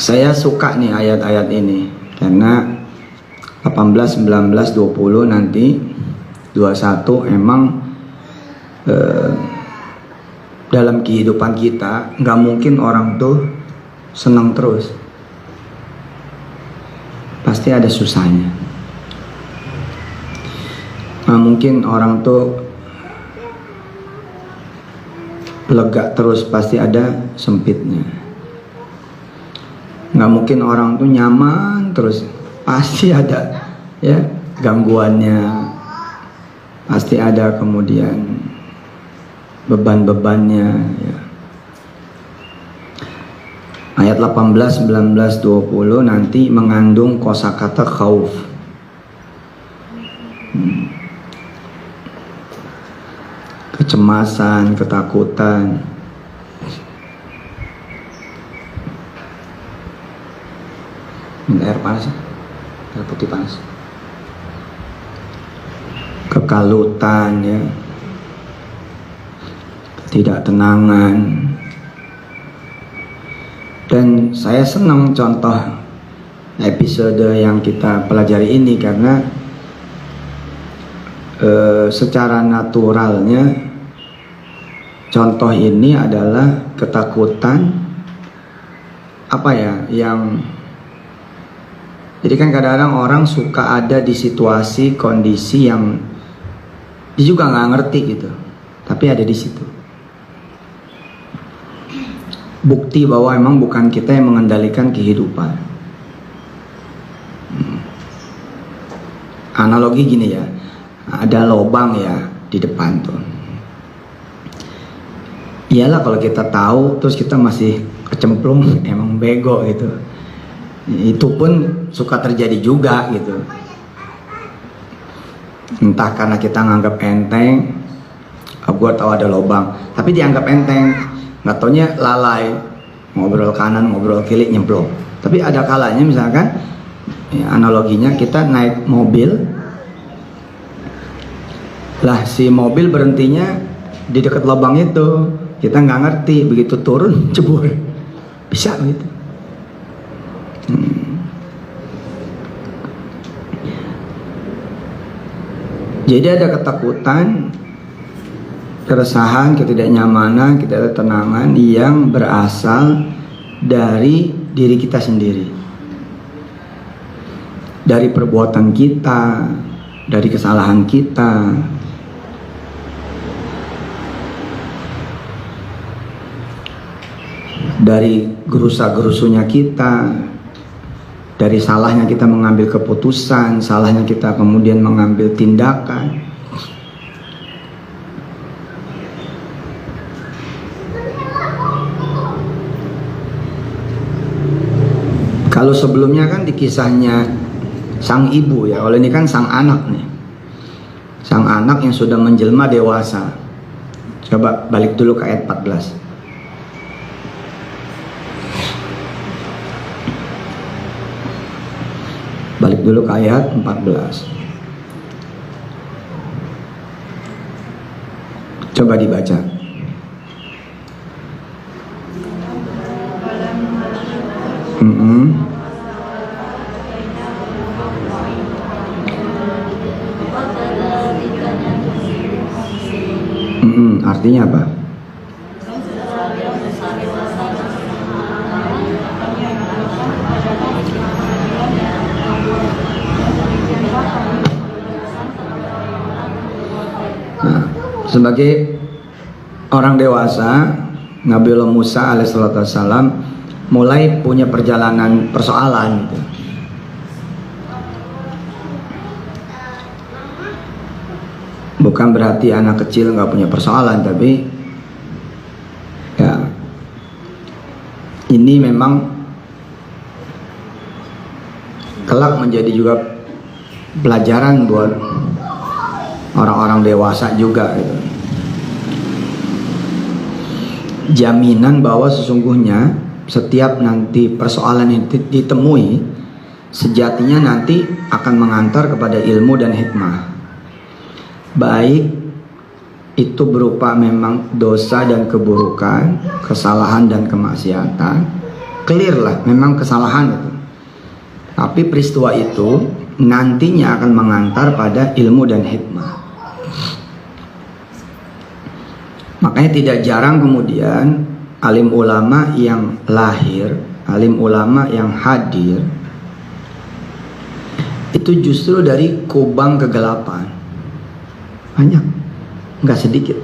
Saya suka nih ayat-ayat ini karena 18, 19, 20 nanti 21 emang dalam kehidupan kita nggak mungkin orang tuh senang terus, pasti ada susahnya. Nggak mungkin orang tuh lega terus, pasti ada sempitnya. Nggak mungkin orang tuh nyaman terus, pasti ada ya gangguannya, pasti ada kemudian beban-bebannya ya. Ayat 18, 19, 20 nanti mengandung kosakata khauf. Kecemasan, ketakutan. Minta air panas, air putih panas. Kekalutan ya, ketidaktenangan. Dan saya senang contoh episode yang kita pelajari ini karena secara naturalnya contoh ini adalah ketakutan apa ya, yang jadi kan kadang-kadang orang suka ada di situasi kondisi yang dia juga nggak ngerti gitu, tapi ada di situ. Bukti bahwa emang bukan kita yang mengendalikan kehidupan. Analogi gini ya, ada lubang ya di depan tuh. Iyalah kalau kita tahu terus kita masih kecemplung, emang bego gitu. Itu pun suka terjadi juga gitu. Entah karena kita nganggap enteng, gue tahu ada lubang, tapi dianggap enteng, nggak taunya lalai, ngobrol kanan, ngobrol kiri, nyemplung. Tapi ada kalanya misalkan, ya, analoginya kita naik mobil, lah si mobil berhentinya di dekat lubang itu, kita nggak ngerti, begitu turun jebol, bisa begitu. Jadi ada ketakutan, keresahan, ketidaknyamanan, ketidaktenangan yang berasal dari diri kita sendiri, dari perbuatan kita, dari kesalahan kita. Dari gerusa-gerusunya kita, dari salahnya kita mengambil keputusan, salahnya kita kemudian mengambil tindakan. Kalau sebelumnya kan di kisahnya sang ibu ya, oleh ini kan sang anak nih, sang anak yang sudah menjelma dewasa. Coba balik dulu ke ayat 14. Balik dulu ke ayat 14. Coba dibaca. Artinya apa? Sebagai orang dewasa, Nabiullah Musa alaihissalam mulai punya perjalanan persoalan gitu. Bukan berarti anak kecil nggak punya persoalan, tapi ya ini memang kelak menjadi juga pelajaran buat orang-orang dewasa juga gitu. Jaminan bahwa sesungguhnya setiap nanti persoalan yang ditemui sejatinya nanti akan mengantar kepada ilmu dan hikmah, baik itu berupa memang dosa dan keburukan, kesalahan dan kemaksiatan, clear lah, memang kesalahan itu. Tapi peristiwa itu nantinya akan mengantar pada ilmu dan hikmah. Makanya tidak jarang kemudian alim ulama yang lahir, alim ulama yang hadir itu justru dari kubang kegelapan. Banyak, nggak sedikit.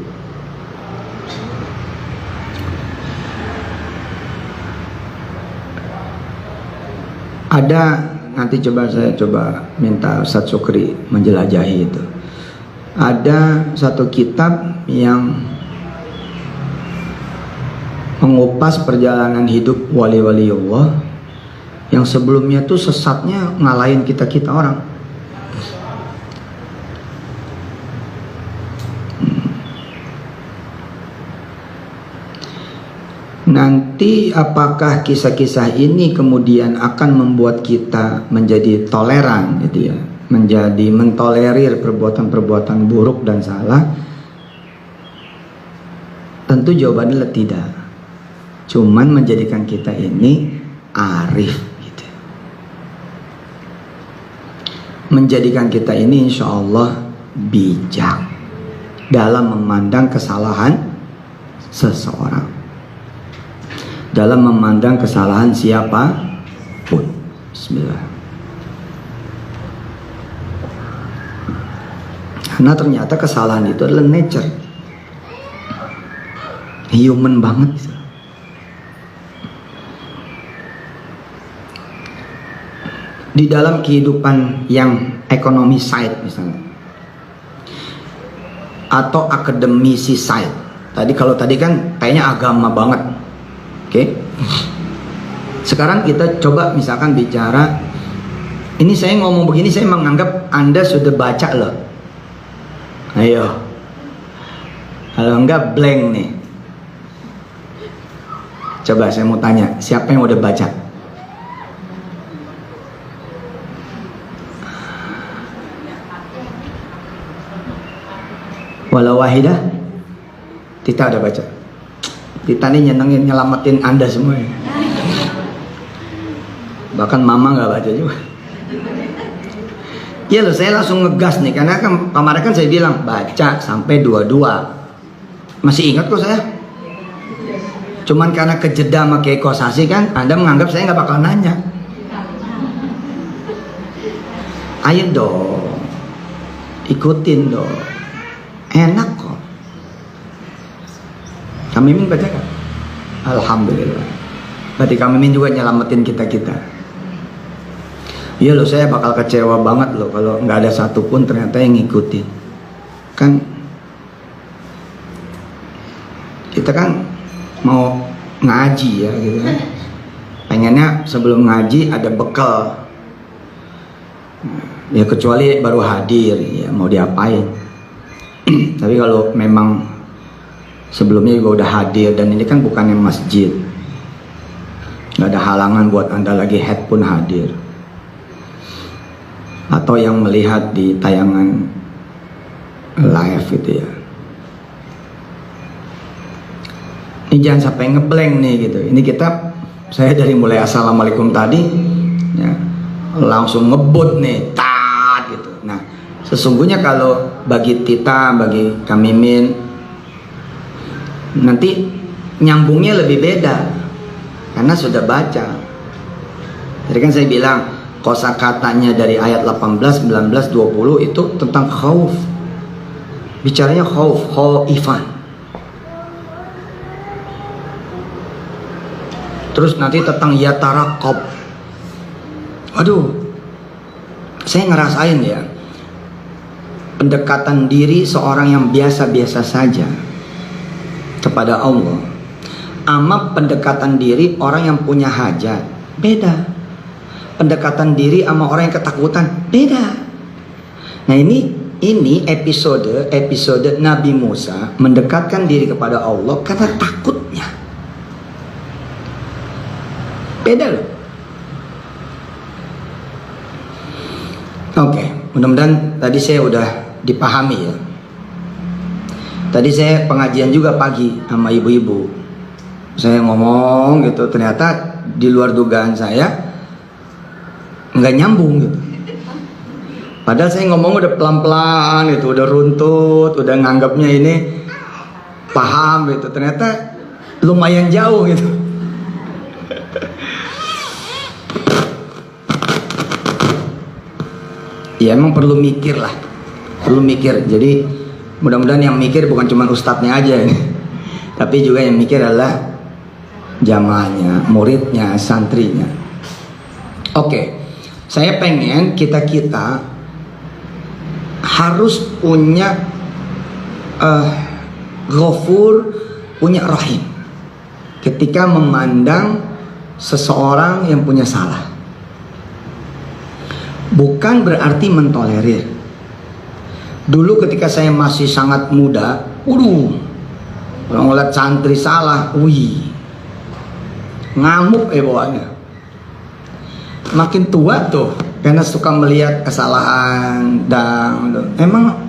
Ada, nanti saya coba minta Ustadz Sukri menjelajahi itu. Ada satu kitab yang mengupas perjalanan hidup wali-wali Allah yang sebelumnya tuh sesatnya ngalahin kita orang. Nanti apakah kisah-kisah ini kemudian akan membuat kita menjadi toleran gitu ya, menjadi mentolerir perbuatan-perbuatan buruk dan salah? Tentu jawabannya tidak. Cuman menjadikan kita ini arif gitu. Menjadikan kita ini insya Allah bijak dalam memandang kesalahan seseorang, dalam memandang kesalahan siapa pun. Bismillah. Karena ternyata kesalahan itu adalah nature, human banget gitu. Di dalam kehidupan yang ekonomi side misalnya, atau akademisi side. Kalau tadi kan kayaknya agama banget. Oke. Sekarang kita coba misalkan bicara, ini saya ngomong begini saya menganggap Anda sudah baca loh. Ayo. Kalau enggak blank nih. Coba saya mau tanya, siapa yang udah baca? Walau wahidah, Tita udah baca. Tita nih nyelamatin Anda semua ya. Bahkan Mama nggak baca juga. Iya loh, saya langsung ngegas nih, karena kan kemarin kan saya bilang baca sampai 22. Masih ingat kok saya. Cuman karena kejeda sama Kiai Kosasi kan, Anda menganggap saya nggak bakal nanya. Ayo dong, ikutin dong. Enak kok. Kang Mimin baca kan? Alhamdulillah. Berarti Kang Mimin juga nyelamatin kita-kita. Iya loh, saya bakal kecewa banget loh kalau nggak ada satupun ternyata yang ngikutin. Kan kita kan mau ngaji ya gitu kan. Pengennya sebelum ngaji ada bekal. Ya kecuali baru hadir, ya mau diapain. Tapi kalau memang sebelumnya juga udah hadir, dan ini kan bukannya masjid, nggak ada halangan buat Anda lagi head pun hadir, atau yang melihat di tayangan live gitu ya. Ini jangan sampai ngeblank nih gitu. Ini saya dari mulai assalamualaikum tadi ya, langsung ngebut nih gitu. Nah, sesungguhnya kalau bagi Tita, bagi Kang Mimin, nanti nyambungnya lebih beda karena sudah baca. Jadi kan saya bilang kosakatanya dari ayat 18, 19, 20 itu tentang khauf. Bicaranya khaufan. Terus nanti tentang yatarakab. Aduh, saya ngerasain ya, pendekatan diri seorang yang biasa-biasa saja kepada Allah sama pendekatan diri orang yang punya hajat beda. Pendekatan diri sama orang yang ketakutan beda. Nah ini episode Nabi Musa mendekatkan diri kepada Allah karena takutnya. Beda loh. Oke, mudah-mudahan tadi saya udah dipahami ya. Tadi saya pengajian juga pagi sama ibu-ibu. Saya ngomong gitu, ternyata di luar dugaan saya, nggak nyambung gitu. Padahal saya ngomong udah pelan-pelan gitu, udah runtut, udah nganggapnya ini paham gitu. Ternyata lumayan jauh gitu. Ya emang perlu mikir lah, perlu mikir. Jadi mudah-mudahan yang mikir bukan cuma ustadznya aja ini, tapi juga yang mikir adalah jamaahnya, muridnya, santrinya. Oke, saya pengen kita harus punya Ghafur, punya Rahim ketika memandang seseorang yang punya salah. Bukan berarti mentolerir. Dulu ketika saya masih sangat muda, orang ngeliat santri salah, ngamuk bawaannya. Makin tua tuh, karena suka melihat kesalahan dan emang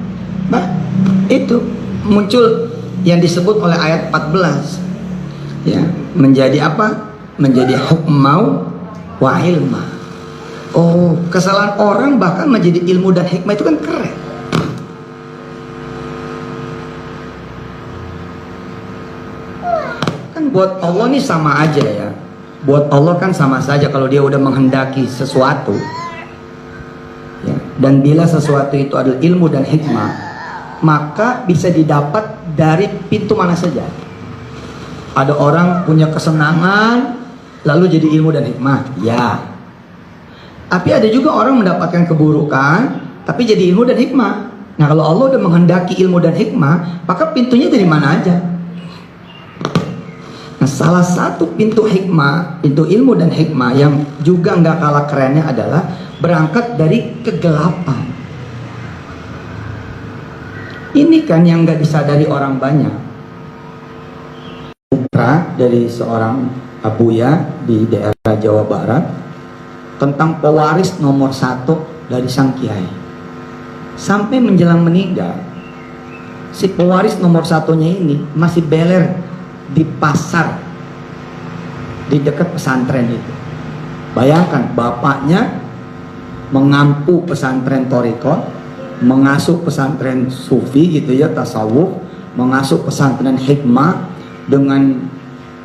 itu muncul yang disebut oleh ayat 14, ya, menjadi apa? Menjadi hukmau wa ilma. Oh, kesalahan orang bahkan menjadi ilmu dan hikmah, itu kan keren. Kan buat Allah nih sama aja ya. Buat Allah kan sama saja kalau dia udah menghendaki sesuatu, ya. Dan bila sesuatu itu adalah ilmu dan hikmah, maka bisa didapat dari pintu mana saja. Ada orang punya kesenangan lalu jadi ilmu dan hikmah, ya. Tapi ada juga orang mendapatkan keburukan tapi jadi ilmu dan hikmah. Nah, kalau Allah udah menghendaki ilmu dan hikmah, maka pintunya dari mana aja. Nah, salah satu pintu hikmah, pintu ilmu dan hikmah yang juga nggak kalah kerennya adalah berangkat dari kegelapan. Ini kan yang nggak disadari orang banyak. Putra dari seorang abuya di daerah Jawa Barat tentang pewaris nomor 1 dari sang kiai. Sampai menjelang meninggal, si pewaris nomor 1-nya ini masih beler di pasar di dekat pesantren itu. Bayangkan, bapaknya mengampu pesantren Thariqah, mengasuh pesantren sufi gitu ya, tasawuf, mengasuh pesantren hikmah dengan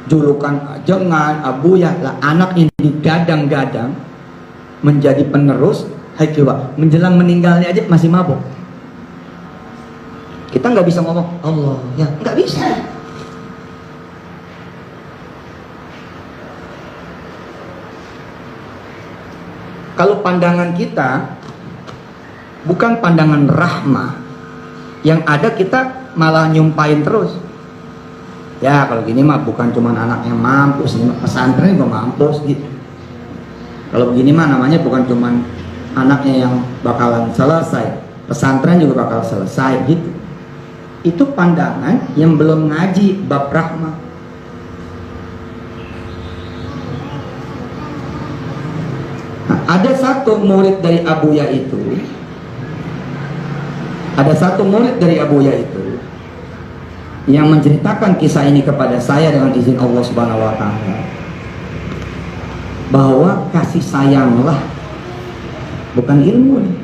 julukan jangan abuya lah. Anak ini digadang-gadang menjadi penerus. Hai coba, menjelang meninggalnya aja masih mabuk. Kita nggak bisa ngomong Allah ya, nggak bisa. Kalau pandangan kita bukan pandangan rahmah, yang ada kita malah nyumpain terus. Ya kalau gini mah bukan cuma anak yang mampus, pesantren juga mampus gitu. Kalau begini mah namanya bukan cuma anaknya yang bakalan selesai, pesantren juga bakal selesai gitu. Itu pandangan yang belum ngaji bab rahmah. Nah, ada satu murid dari Abuya itu, yang menceritakan kisah ini kepada saya dengan izin Allah Subhanahu wa taala, bahwa kasih sayanglah, bukan ilmu nih,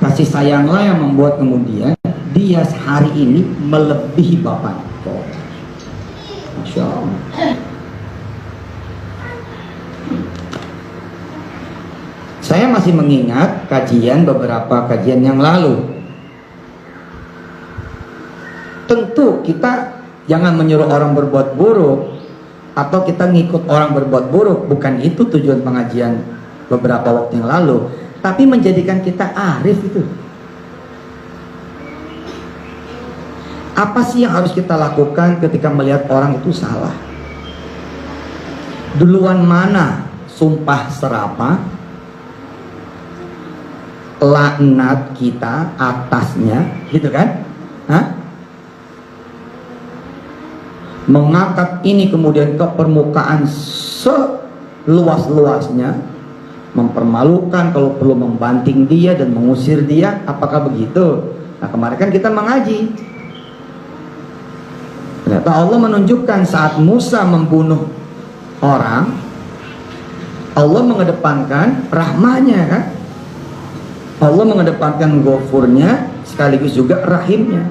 kasih sayanglah yang membuat kemudian dia hari ini melebihi bapaknya. Masya Allah. Saya masih mengingat beberapa kajian yang lalu. Tentu kita jangan menyuruh orang berbuat buruk atau kita ngikut orang berbuat buruk, bukan itu tujuan pengajian beberapa waktu yang lalu. Tapi menjadikan kita arif itu. Apa sih yang harus kita lakukan ketika melihat orang itu salah? Duluan mana sumpah serapah, laknat kita atasnya, gitu kan? Hah? Mengangkat ini kemudian ke permukaan seluas-luasnya, mempermalukan, kalau perlu membanting dia dan mengusir dia. Apakah begitu? Nah, kemarin kan kita mengaji, ternyata Allah menunjukkan saat Musa membunuh orang, Allah mengedepankan rahmanya kan. Allah mengedepankan Ghafurnya sekaligus juga rahimnya.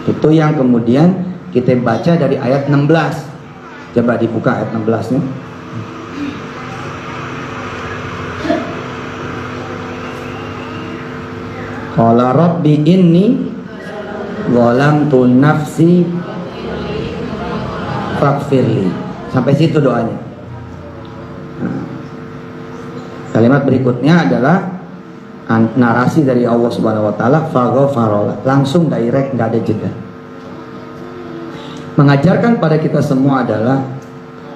Itu yang kemudian kita baca dari ayat 16. Coba dibuka ayat 16 nya. Qala rabbi inni zalamtu nafsi faghfirli. Sampai situ doanya. Nah, kalimat berikutnya adalah narasi dari Allah Subhanahu wa taala, faghfara, langsung direct, nggak ada jeda. Mengajarkan pada kita semua adalah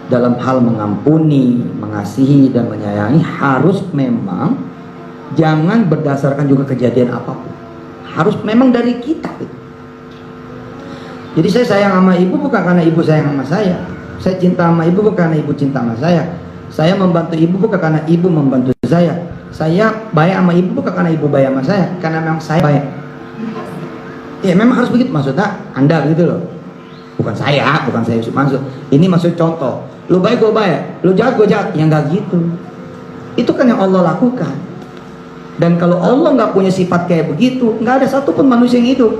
dalam hal mengampuni, mengasihi dan menyayangi harus memang jangan berdasarkan juga kejadian apapun. Harus memang dari kita. Jadi saya sayang sama ibu bukan karena ibu sayang sama saya. Saya cinta sama ibu bukan karena ibu cinta sama saya. Saya membantu ibu bukan karena ibu membantu saya. Saya baik sama ibu bukan karena ibu baik sama saya, karena memang saya baik. Ya memang harus begitu, maksudnya Anda gitu loh. Bukan saya maksud. Ini maksud contoh. Lu baik gue baik, lu jahat gue jahat. Ya nggak gitu. Itu kan yang Allah lakukan. Dan kalau Allah nggak punya sifat kayak begitu, nggak ada satupun manusia yang hidup.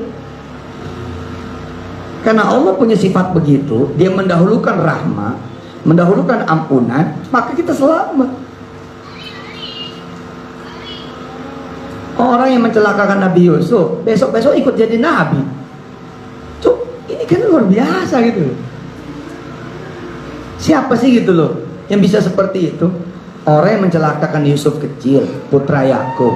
Karena Allah punya sifat begitu, Dia mendahulukan rahmat, mendahulukan ampunan, maka kita selamat. Orang yang mencelakakan Nabi Yusuf, besok-besok ikut jadi nabi. Cuk, ini kan luar biasa gitu. Siapa sih gitu loh yang bisa seperti itu? Orang yang mencelakakan Yusuf kecil, putra Yakub,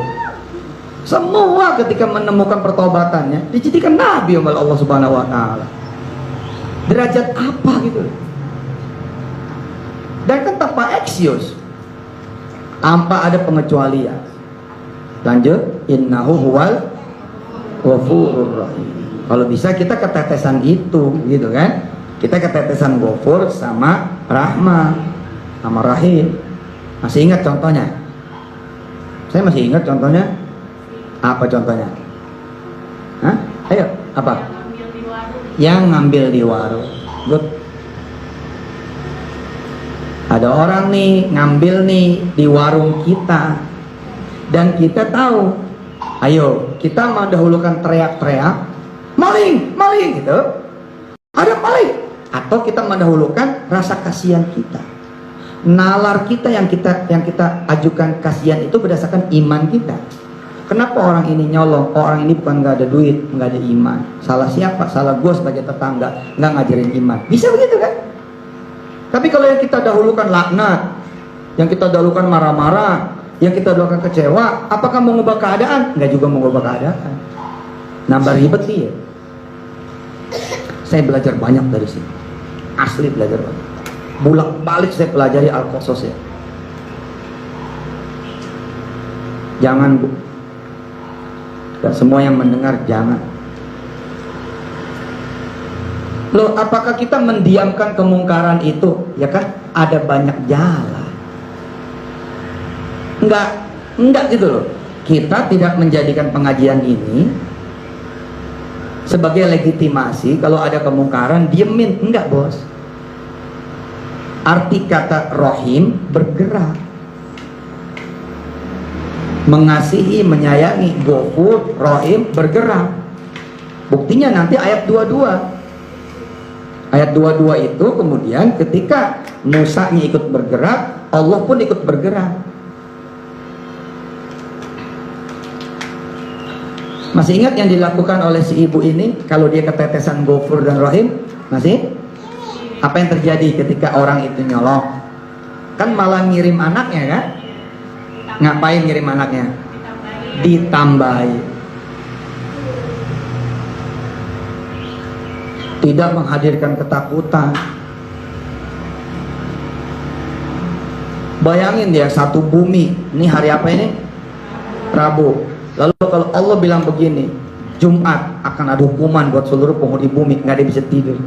semua ketika menemukan pertobatannya dijadikan nabi oleh Allah Subhanahu wa taala. Derajat apa gitu? Dan kan tanpa eksius, tanpa ada pengecualian. Lanjut, innahu huwal ghafurur rahim. Kalau bisa kita ketetesan itu gitu kan. Kita ketetesan Ghafur sama Rahmah sama Rahim. Masih ingat contohnya? Saya masih ingat contohnya. Apa contohnya? Hah? Ayo, apa? Yang ngambil di warung. Good. Ada orang nih ngambil nih di warung kita. Dan kita tahu, ayo kita mendahulukan teriak-teriak, maling, maling gitu. Ada maling. Atau kita mendahulukan rasa kasihan kita. Nalar kita yang kita ajukan kasihan itu berdasarkan iman kita. Kenapa orang ini nyolong? Orang ini bukan nggak ada duit, nggak ada iman. Salah siapa? Salah gue sebagai tetangga, nggak ngajarin iman. Bisa begitu kan? Tapi kalau yang kita dahulukan laknat, yang kita dahulukan marah-marah, yang kita dahulukan kecewa, apakah mengubah keadaan? Nggak juga mengubah keadaan. Nambah ribet sih ya. Saya belajar banyak dari sini. Asli belajar banyak. Bolak-balik saya pelajari Al-Qasas ya. Jangan Bu. Dan semua yang mendengar jangan. Loh, apakah kita mendiamkan kemungkaran itu? Ya kan ada banyak jalan. Enggak gitu loh. Kita tidak menjadikan pengajian ini sebagai legitimasi kalau ada kemungkaran diemin. Enggak bos. Arti kata rohim bergerak, mengasihi, menyayangi. Ghafur, rohim bergerak. Buktinya nanti ayat 22. Ayat 22 itu kemudian ketika Musa ikut bergerak, Allah pun ikut bergerak. Masih ingat yang dilakukan oleh si ibu ini kalau dia ketetesan Ghafur dan Rahim? Masih? Apa yang terjadi ketika orang itu nyolong? Kan malah ngirim anaknya kan? Ngapain ngirim anaknya? Ditambahi. Tidak menghadirkan ketakutan. Bayangin dia satu bumi. Ini hari apa ini? Rabu. Lalu kalau Allah bilang begini, Jumat akan ada hukuman buat seluruh penghuni bumi, nggak ada bisa tidur.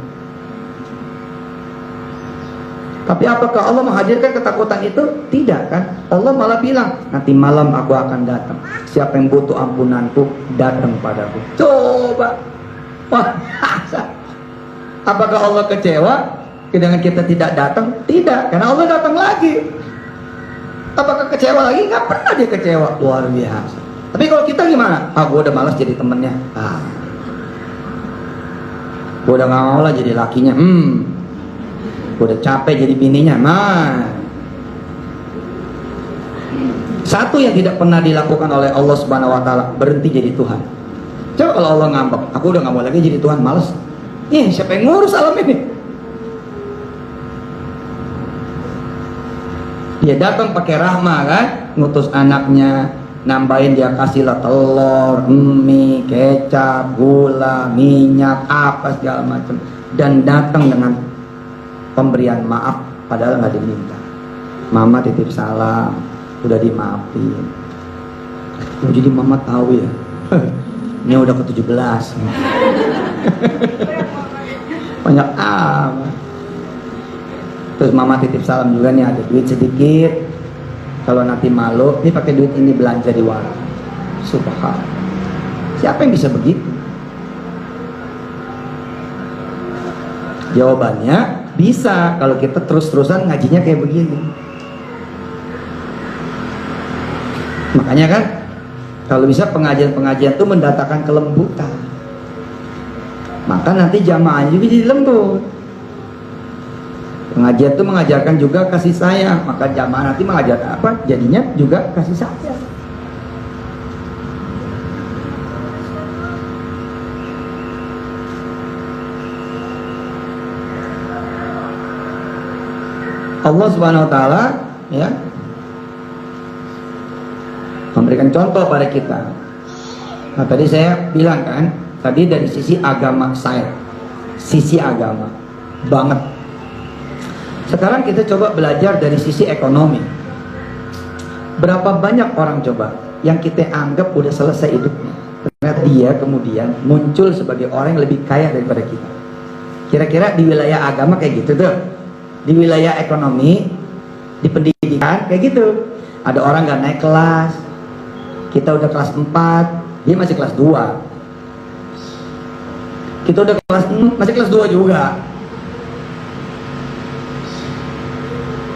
Tapi apakah Allah menghadirkan ketakutan itu? Tidak kan? Allah malah bilang, nanti malam aku akan datang. Siapa yang butuh ampunanku, datang padaku. Coba. Wah, apakah Allah kecewa Dengan kita tidak datang, tidak, karena Allah datang lagi. Apakah kecewa lagi? Nggak pernah dia kecewa. Luar biasa. Tapi kalau kita gimana? Gue udah malas jadi temennya. Gue udah nggak mau lah jadi lakinya. Gue udah capek jadi bininya. Satu yang tidak pernah dilakukan oleh Allah Subhanahu Wa Taala, berhenti jadi Tuhan. Coba kalau Allah ngambek, aku udah nggak mau lagi jadi Tuhan, males. Siapa yang ngurus alam ini? Dia datang pakai rahmah kan, ngutus anaknya, nambahin dia kasihlah telur, mie, kecap, gula, minyak, apa segala macam, dan datang dengan pemberian maaf padahal nggak diminta. Mama titip salam, udah dimaafin. Jadi mama tahu ya, ini udah ke-17. Banyak amat. Terus mama titip salam juga nih, ada duit sedikit, kalau nanti malu, ini pakai duit ini belanja di warung. Subhanallah. Siapa yang bisa begitu? Jawabannya bisa kalau kita terus-terusan ngajinya kayak begini. Makanya kan kalau bisa pengajian-pengajian itu mendatangkan kelembutan, maka nanti jamaahnya juga jadi lembut. Pengajian itu mengajarkan juga kasih sayang, maka jamaah nanti mengajar apa? Jadinya juga kasih sayang. Allah Subhanahu Wa Taala ya memberikan contoh pada kita. Nah tadi saya bilang kan, tadi dari sisi agama sisi agama banget. Sekarang kita coba belajar dari sisi ekonomi. Berapa banyak orang coba yang kita anggap udah selesai hidupnya, ternyata dia kemudian muncul sebagai orang yang lebih kaya daripada kita. Kira-kira di wilayah agama kayak gitu tuh, di wilayah ekonomi, di pendidikan kayak gitu. Ada orang gak naik kelas, kita udah kelas 4, dia masih kelas 2. Kita udah kelas 6, masih kelas 2 juga.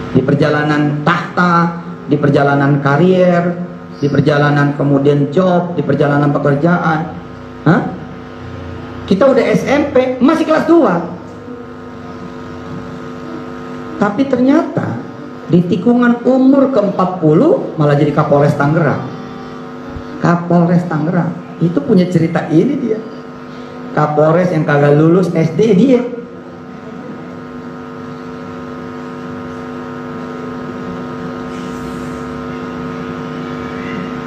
Di perjalanan tahta, di perjalanan karier, di perjalanan kemudian job, di perjalanan pekerjaan, kita udah SMP, masih kelas 2. Tapi ternyata di tikungan umur ke-40 malah jadi Kapolres Tangerang. Kapolres Tangerang itu punya cerita ini dia. Kapolres yang kagak lulus SD dia.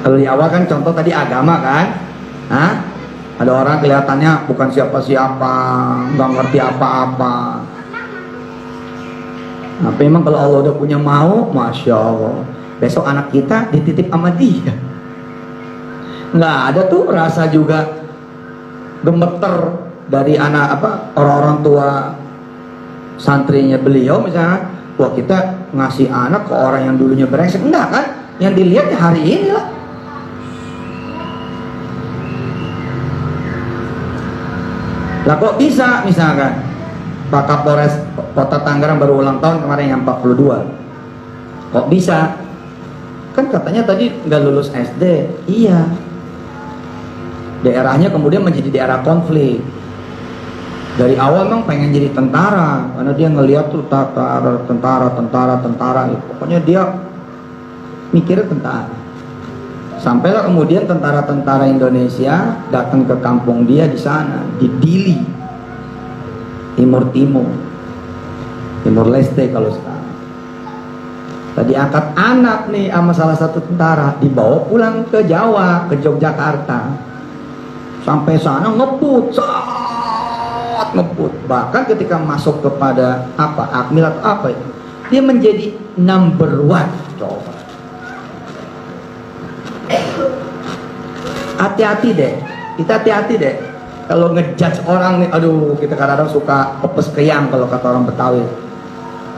Kalau di awal kan contoh tadi agama kan, ada orang kelihatannya bukan siapa-siapa, nggak ngerti apa-apa. Nah, memang kalau Allah udah punya mau, masya Allah, besok anak kita dititip sama dia. Nggak ada tuh rasa juga gemeter dari anak orang-orang tua santrinya beliau misalnya, wah kita ngasih anak ke orang yang dulunya brengsek, enggak kan? Yang dilihat ya hari ini lah. Lah kok bisa misalkan Pak Kapolres Kota Tangerang baru ulang tahun kemarin yang 42. Kok bisa? Kan katanya tadi nggak lulus SD. Iya. Daerahnya kemudian menjadi daerah konflik. Dari awal memang pengen jadi tentara karena dia ngelihat tuh tentara. Pokoknya dia mikirnya tentara. Sampailah kemudian tentara-tentara Indonesia datang ke kampung dia di sana, di Dili, Timur Leste kalau sekarang. Tadi angkat anak nih sama salah satu tentara, dibawa pulang ke Jawa, ke Yogyakarta. Sampai sana ngebut, ngebut. Bahkan ketika masuk kepada Akmil atau apa itu, dia menjadi number 1. Coba. Hati-hati deh, kita hati-hati deh kalau ngejudge orang nih. Aduh, kita kadang-kadang suka pepes keyang kalau kata orang Betawi.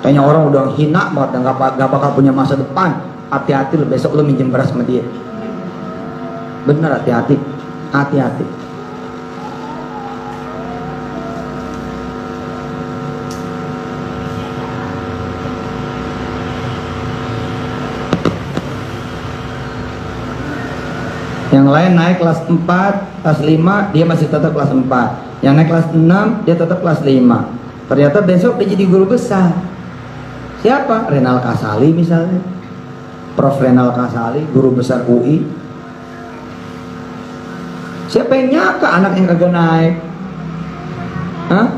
Kayaknya orang udah hina banget dan gak bakal punya masa depan. Hati-hati lo, besok lo minjem beras sama dia. Bener, hati-hati, hati-hati. Yang lain naik kelas 4, kelas 5, dia masih tetap kelas 4. Yang naik kelas 6, dia tetap kelas 5. Ternyata besok dia jadi guru besar. Siapa? Renal Kasali misalnya. Prof. Renal Kasali, guru besar UI. Siapa yang nyangka anak yang kagak naik? Hah?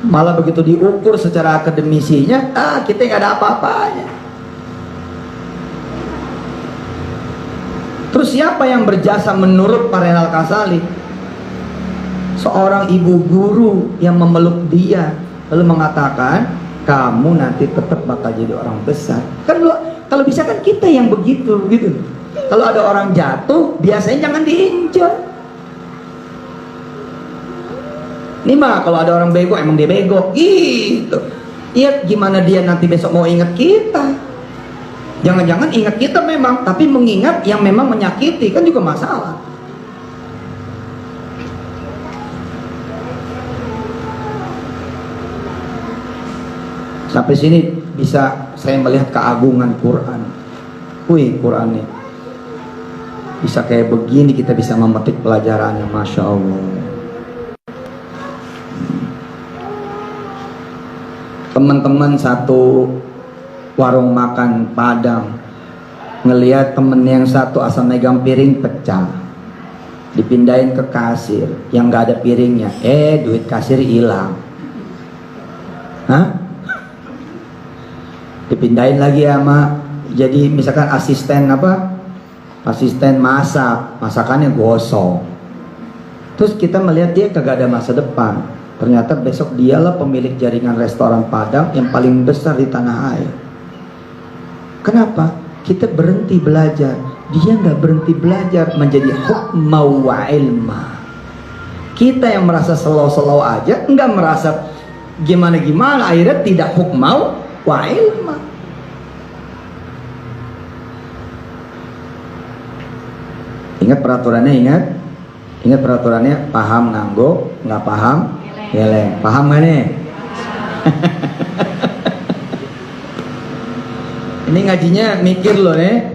Malah begitu diukur secara akademisinya, kita nggak ada apa-apanya. Terus siapa yang berjasa menurut Pak Renal Kasali? Seorang ibu guru yang memeluk dia lalu mengatakan, kamu nanti tetap bakal jadi orang besar. Kan kalau bisa kan kita yang begitu gitu. Kalau ada orang jatuh, biasanya jangan diinjak. Ini mah kalau ada orang bego, emang dia bego gitu. Iya, gimana dia nanti besok mau ingat kita? Jangan-jangan ingat kita memang, tapi mengingat yang memang menyakiti, kan juga masalah. Sampai sini bisa saya melihat keagungan Quran. Wih, Quran ini bisa kayak begini, kita bisa memetik pelajarannya. Masya Allah. Teman-teman satu warung makan Padang ngelihat temen yang satu asal megang piring pecah, dipindahin ke kasir yang nggak ada piringnya, duit kasir hilang. Hah? Dipindahin lagi sama jadi misalkan asisten masak, masakannya gosong. Terus kita melihat dia kagak ada masa depan. Ternyata besok dialah pemilik jaringan restoran Padang yang paling besar di tanah air. Kenapa? Kita berhenti belajar, dia nggak berhenti belajar menjadi hukmau wa ilma. Kita yang merasa slow-slow aja, nggak merasa gimana-gimana, akhirnya tidak hukmau wa ilma. Ingat peraturannya, ingat peraturannya, paham nganggo, nggak paham geleng. Paham gak nih? Ini ngajinya mikir loh nih.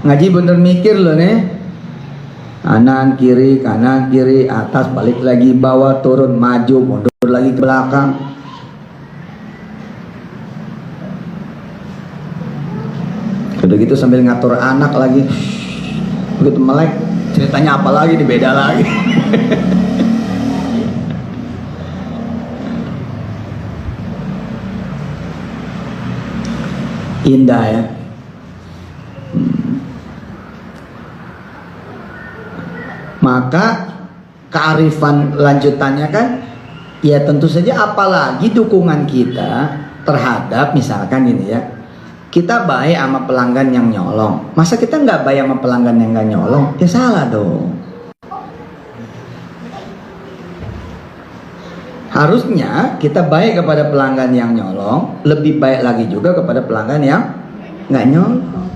Ngaji bener mikir loh nih. Kanan kiri, atas, balik lagi, bawah, turun, maju, mundur lagi ke belakang. Udah gitu sambil ngatur anak lagi. Begitu melek, ceritanya apa lagi, beda lagi. Indah ya. Maka kearifan lanjutannya kan, ya tentu saja apalagi dukungan kita terhadap misalkan gini ya, kita baik sama pelanggan yang nyolong, masa kita nggak baik sama pelanggan yang nggak nyolong? Ya salah dong. Harusnya kita baik kepada pelanggan yang nyolong, lebih baik lagi juga kepada pelanggan yang nggak nyolong.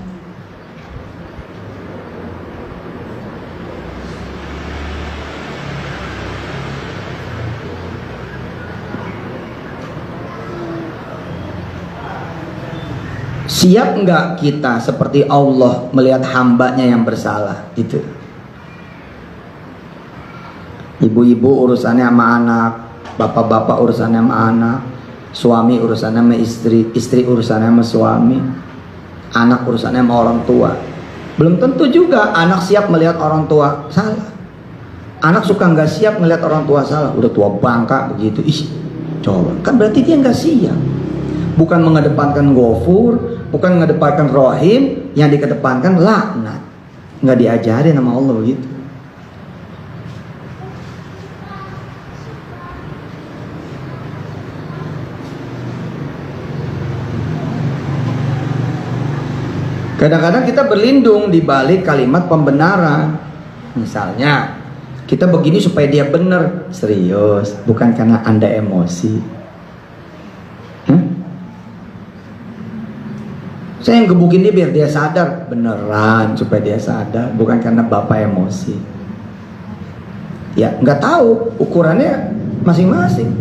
Siap nggak kita seperti Allah melihat hambanya yang bersalah itu? Ibu-ibu urusannya sama anak, bapak-bapak urusannya sama anak, suami urusannya sama istri, istri urusannya sama suami, anak urusannya sama orang tua. Belum tentu juga anak siap melihat orang tua salah. Anak suka nggak siap melihat orang tua salah, udah tua bangka begitu. Coba, kan berarti dia nggak siap. Bukan mengedepankan ghafur, bukan mengedepankan rohim, yang dikedepankan laknat. Nggak diajarin sama Allah begitu. Kadang-kadang kita berlindung di balik kalimat pembenaran. Misalnya, kita begini supaya dia benar. Serius, bukan karena Anda emosi. Saya yang gebukin dia biar dia sadar. Beneran, supaya dia sadar. Bukan karena Bapak emosi. Ya, nggak tahu ukurannya masing-masing.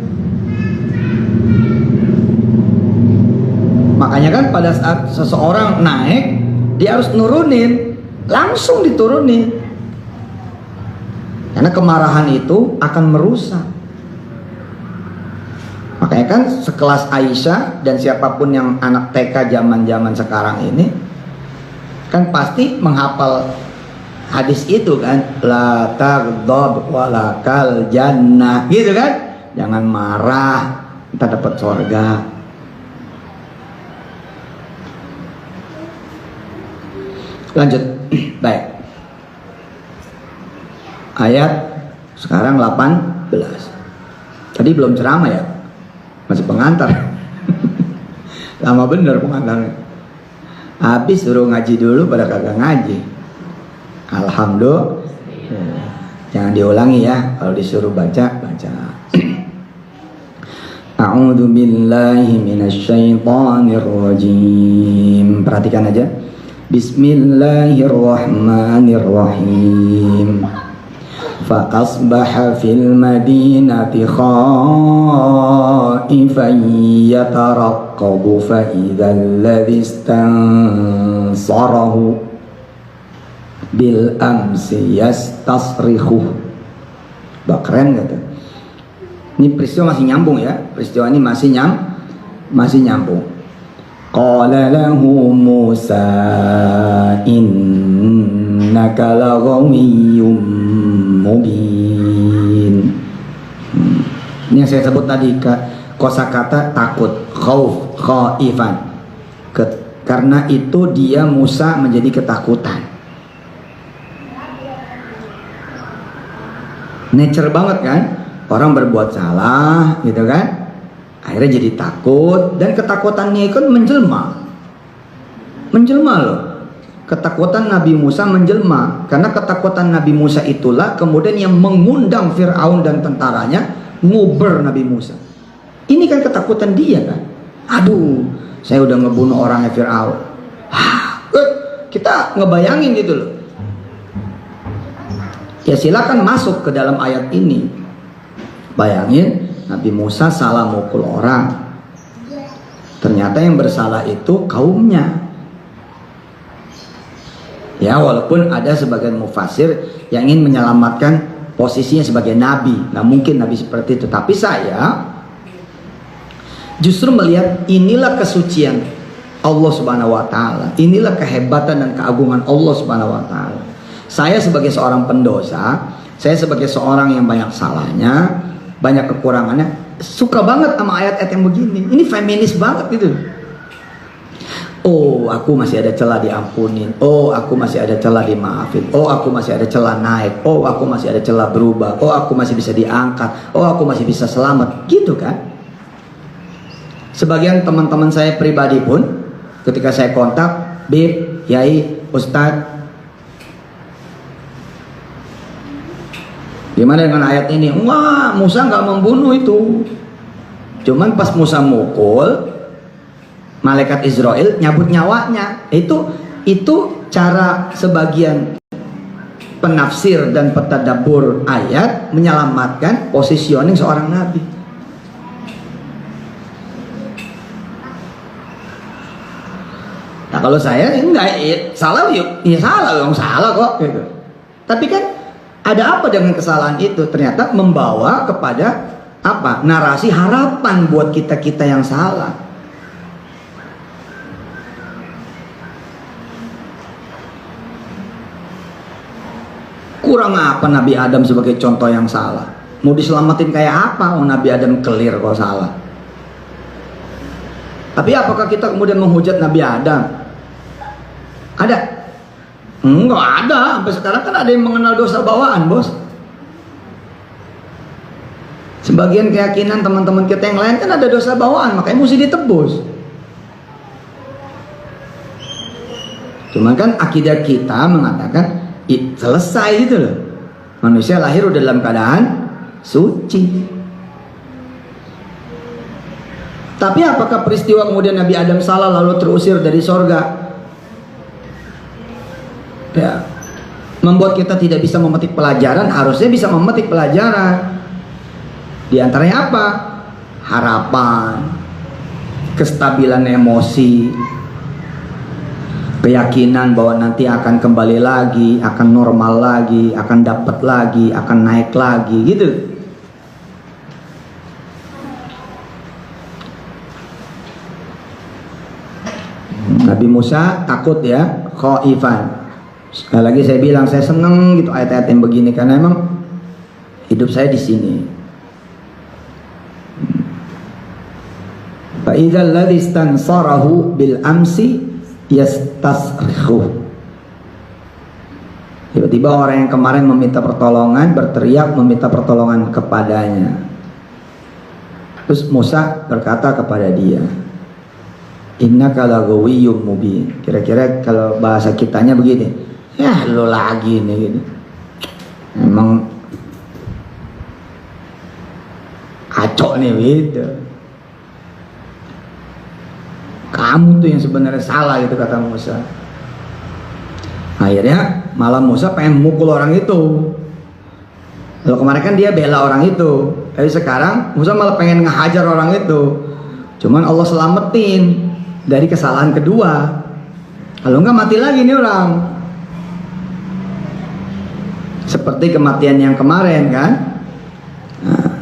Makanya kan pada saat seseorang naik, dia harus nurunin. langsung diturunin. Karena kemarahan itu akan merusak. Makanya kan sekelas Aisyah dan siapapun yang anak TK zaman-zaman sekarang ini kan pasti menghafal hadis itu kan, la taghdab walakal jannah, gitu kan? Jangan marah, kita dapat surga. Lanjut. Baik. Ayat sekarang 18. Tadi belum ceramah ya? Masih pengantar. Lama bener pengantarnya. Habis suruh ngaji dulu pada kagak ngaji. Alhamdulillah. Jangan diulangi ya, kalau disuruh baca. A'udzu billahi minasyaitonir rajim. Perhatikan aja. Bismillahirrahmanirrahim. Fa asbaha fil madinati khaifan yataraqqabu fa idzal ladzi istansarahu bil amsi yastasrihu. Keren gitu. Ini peristiwa masih nyambung ya. Peristiwa ini masih nyambung. Qala lahu Musa innaka laghawiyyun mubin. Ini yang saya sebut tadi kosakata takut, khauf, khaifan. Karena itu dia Musa menjadi ketakutan. Nature banget kan? Orang berbuat salah gitu kan, akhirnya jadi takut, dan ketakutannya itu menjelma loh. Ketakutan Nabi Musa menjelma, karena ketakutan Nabi Musa itulah kemudian yang mengundang Fir'aun dan tentaranya nguber Nabi Musa. Ini kan ketakutan dia kan. Aduh, saya udah ngebunuh orangnya Fir'aun. Kita ngebayangin gitu loh. Ya silakan masuk ke dalam ayat ini. Bayangin Nabi Musa salah mukul orang. Ternyata yang bersalah itu kaumnya. Ya walaupun ada sebagian mufasir yang ingin menyelamatkan posisinya sebagai nabi. Nah mungkin nabi seperti itu. Tapi saya justru melihat inilah kesucian Allah Subhanahu wa taala. Inilah kehebatan dan keagungan Allah Subhanahu wa taala. Saya sebagai seorang pendosa, saya sebagai seorang yang banyak salahnya, banyak kekurangannya, suka banget sama ayat-ayat yang begini. Ini feminis banget gitu. Oh, aku masih ada celah diampunin. Oh, aku masih ada celah dimaafin. Oh, aku masih ada celah naik. Oh, aku masih ada celah berubah. Oh, aku masih bisa diangkat. Oh, aku masih bisa selamat. Gitu kan? Sebagian teman-teman saya pribadi pun, ketika saya kontak, Bib, Yai, Ustadz, gimana dengan ayat ini? Wah, Musa nggak membunuh itu. Cuman pas Musa mukul, malaikat Israel nyabut nyawanya. Itu cara sebagian penafsir dan petadabur ayat menyelamatkan positioning seorang nabi. Nah kalau saya enggak, salah yuk, ya salah dong, salah kok gitu. Tapi kan ada apa dengan kesalahan itu? Ternyata membawa kepada apa? Narasi harapan buat kita-kita yang salah. Kurang apa Nabi Adam sebagai contoh yang salah? Mau diselamatin kayak apa? Oh, Nabi Adam clear kok salah. Tapi apakah kita kemudian menghujat Nabi Adam? Ada? Enggak ada. Sampai sekarang kan ada yang mengenal dosa bawaan, bos. Sebagian keyakinan teman-teman kita yang lain kan ada dosa bawaan, makanya mesti ditebus. Cuma kan akidah kita mengatakan selesai gitu loh. Manusia lahir udah dalam keadaan suci. Tapi apakah peristiwa kemudian Nabi Adam salah lalu terusir dari sorga, ya, membuat kita tidak bisa memetik pelajaran? Harusnya bisa memetik pelajaran. Di antaranya apa? Harapan, kestabilan emosi, keyakinan bahwa nanti akan kembali lagi, akan normal lagi, akan dapat lagi, akan naik lagi gitu. Nabi Musa takut ya, khaifan. Sekali lagi saya bilang saya seneng gitu ayat-ayat yang begini karena emang hidup saya di sini. Fa idzal ladzi istansarahu bil amsi yastasrikhu. Tiba-tiba orang yang kemarin meminta pertolongan berteriak meminta pertolongan kepadanya. Terus Musa berkata kepada dia, innaka lagawiyyum mubin. Kira-kira kalau bahasa kitanya begini, ya lo lagi nih gitu. Emang kacau nih gitu. Kamu tuh yang sebenarnya salah gitu kata Musa. Akhirnya malah Musa pengen mukul orang itu. Kalau kemarin kan dia bela orang itu, tapi sekarang Musa malah pengen ngehajar orang itu. Cuman Allah selamatin dari kesalahan kedua. Kalau enggak mati lagi nih orang. Seperti kematian yang kemarin kan. Nah,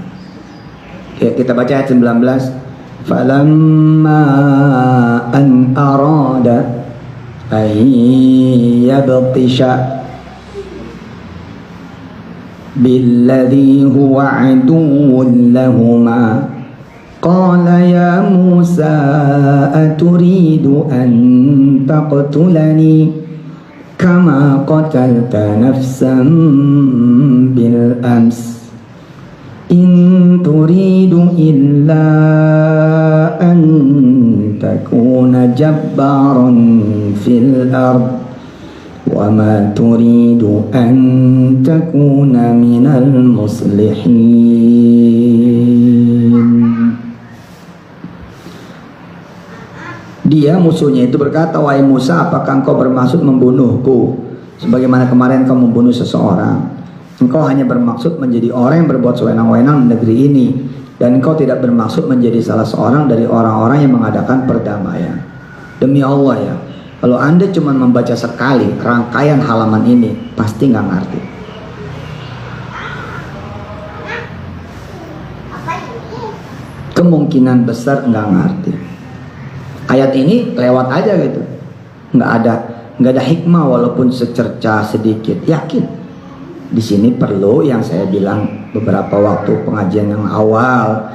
kita baca ayat 19. Falamma an arada an yabtisha billadhi huwa aduwwun lahuma qala ya Musa aturidu an taqtulani kama qatalta nafsan bil ams in turidu illa an takuna jabbaran fil ard wa ma turidu an takuna minal muslihin. Dia musuhnya itu berkata, wahai Musa, apakah engkau bermaksud membunuhku sebagaimana kemarin kau membunuh seseorang? Engkau hanya bermaksud menjadi orang yang berbuat sewenang-wenang di negeri ini, dan engkau tidak bermaksud menjadi salah seorang dari orang-orang yang mengadakan perdamaian. Demi Allah ya, kalau Anda cuma membaca sekali rangkaian halaman ini, pasti nggak ngerti. Kemungkinan besar nggak ngerti. Ayat ini lewat aja gitu, nggak ada hikmah walaupun secerca sedikit. Yakin di sini perlu yang saya bilang beberapa waktu pengajian yang awal,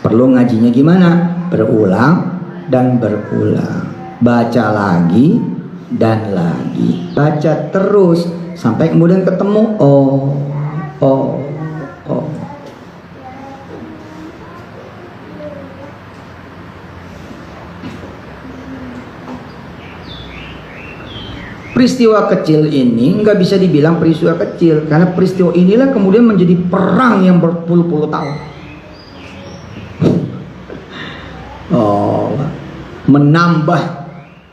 perlu ngajinya gimana? Berulang dan berulang, baca lagi dan lagi, baca terus sampai kemudian ketemu oh. Peristiwa kecil ini nggak bisa dibilang peristiwa kecil, karena peristiwa inilah kemudian menjadi perang yang berpuluh-puluh tahun. Menambah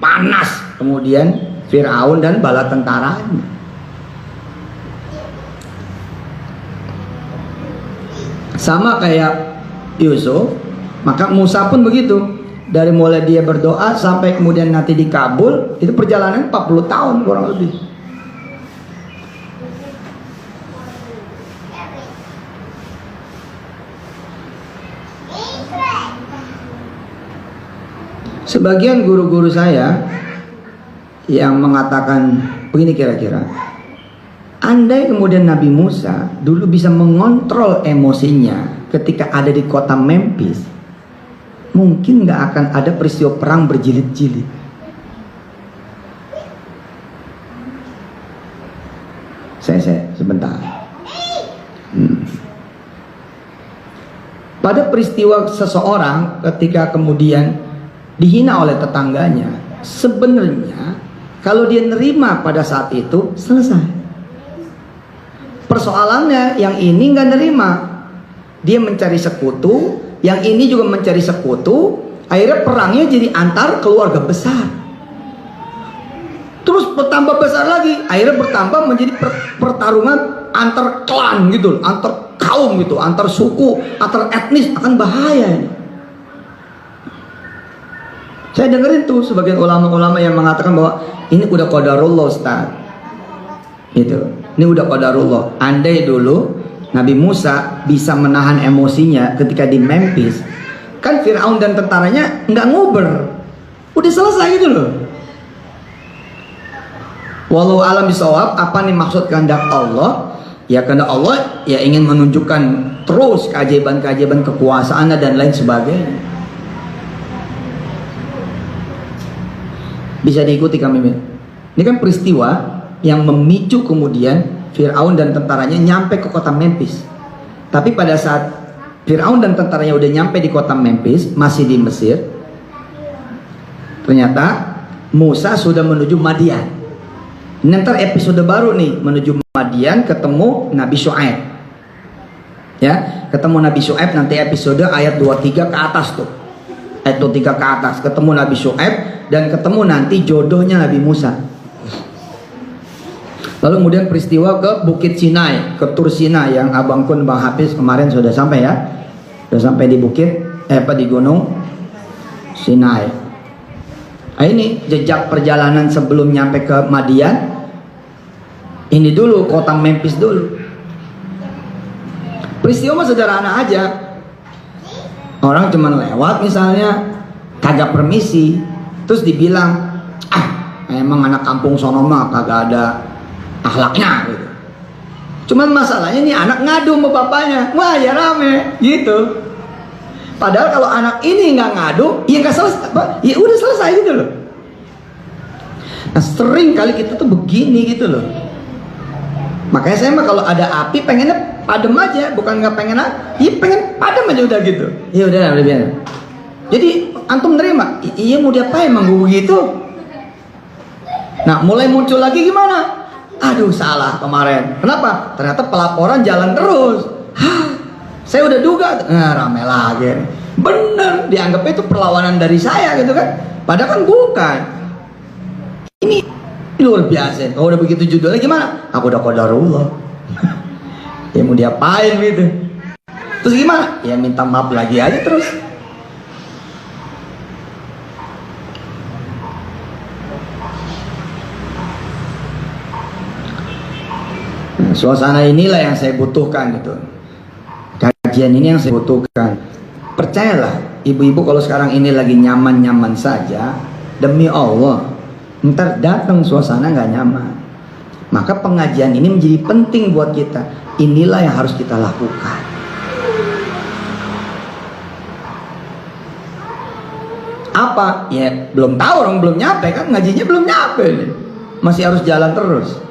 panas kemudian Firaun dan bala tentaranya. Sama kayak Yusuf, maka Musa pun begitu. Dari mulai dia berdoa sampai kemudian nanti dikabul, itu perjalanan 40 tahun kurang lebih. Sebagian guru-guru saya yang mengatakan begini kira-kira, andai kemudian Nabi Musa dulu bisa mengontrol emosinya ketika ada di kota Memphis, mungkin nggak akan ada peristiwa perang berjilid-jilid. Saya sebentar. Pada peristiwa seseorang ketika kemudian dihina oleh tetangganya, sebenarnya kalau dia nerima pada saat itu selesai. Persoalannya yang ini nggak nerima, dia mencari sekutu, yang ini juga mencari sekutu, akhirnya perangnya jadi antar keluarga besar. Terus bertambah besar lagi, akhirnya bertambah menjadi pertarungan antar klan gitu, antar kaum gitu, antar suku, antar etnis, akan bahaya ini. Saya dengerin tuh sebagian ulama-ulama yang mengatakan bahwa ini udah qadarullah Ustaz. Gitu. Ini udah qadarullah. Andai dulu Nabi Musa bisa menahan emosinya ketika di Memphis, kan Fir'aun dan tentaranya nggak nguber. Udah selesai gitu loh. Walau alam bisawab, apa nih maksud kehendak Allah? Ya kehendak Allah ya ingin menunjukkan terus keajaiban-keajaiban kekuasaannya dan lain sebagainya. Bisa diikuti kami. Ini kan peristiwa yang memicu kemudian Fir'aun dan tentaranya nyampe ke kota Memphis. Tapi pada saat Fir'aun dan tentaranya udah nyampe di kota Memphis, masih di Mesir, ternyata Musa sudah menuju Madian. Nanti episode baru nih, menuju Madian ketemu Nabi Syuaib. Ya, ketemu Nabi Syuaib nanti episode ayat 23 ke atas tuh. Ayat 23 ke atas ketemu Nabi Syuaib dan ketemu nanti jodohnya Nabi Musa. Lalu kemudian peristiwa ke Bukit Sinai, ke Tur Sinai yang Abang Kun, Bang Hafiz kemarin sudah sampai ya. Sudah sampai di bukit di Gunung Sinai. Nah, ini jejak perjalanan sebelum nyampe ke Madian. Ini dulu kota Memphis dulu. Peristiwa mah sederhana aja. Orang cuman lewat misalnya, kagak permisi, terus dibilang, emang anak kampung sono mah kagak ada akhlaknya gitu. Cuman masalahnya nih anak ngadu sama bapaknya, wah ya rame gitu. Padahal kalau anak ini nggak ngadu, ya nggak selesai, ya udah selesai gitu loh. Nah sering kali kita tuh begini gitu loh. Makanya saya mah kalau ada api pengennya padam aja, bukan nggak pengen, ya pengen padam aja udah gitu. Ya udah biar. Jadi antum nerima, iya mau diapain emang gue gitu. Nah mulai muncul lagi gimana? Aduh salah kemarin. Kenapa? Ternyata pelaporan jalan terus. Saya udah duga, rame lagi. Bener, dianggapnya itu perlawanan dari saya gitu kan. Padahal kan bukan. Ini luar biasa. Kalau udah begitu judulnya gimana? Aku udah qadarullah. Ya mau diapain gitu. Terus gimana? Ya minta maaf lagi aja terus. Nah, suasana inilah yang saya butuhkan gitu. Kajian ini yang saya butuhkan. Percayalah, ibu-ibu kalau sekarang ini lagi nyaman-nyaman saja, demi Allah, ntar datang suasana nggak nyaman. Maka pengajian ini menjadi penting buat kita. Inilah yang harus kita lakukan. Apa? Ya belum tahu, orang belum nyampe kan, ngajinya belum nyampe nih. Masih harus jalan terus.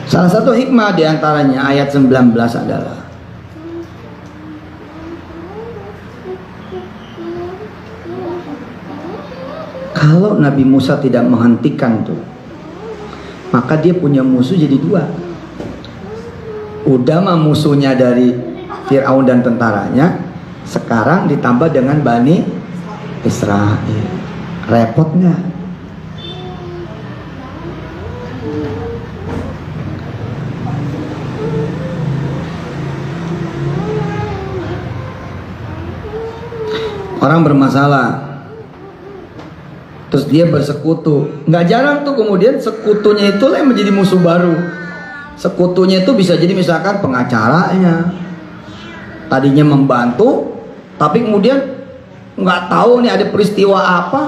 Salah satu hikmah diantaranya ayat 19 adalah kalau Nabi Musa tidak menghentikan tuh, maka dia punya musuh jadi dua. Udah mah musuhnya dari Fir'aun dan tentaranya, sekarang ditambah dengan Bani Israel. Repot nggak? Orang bermasalah, terus dia bersekutu. Nggak jarang tuh kemudian sekutunya itulah yang menjadi musuh baru. Sekutunya itu bisa jadi misalkan pengacaranya, tadinya membantu, tapi kemudian nggak tahu nih ada peristiwa apa,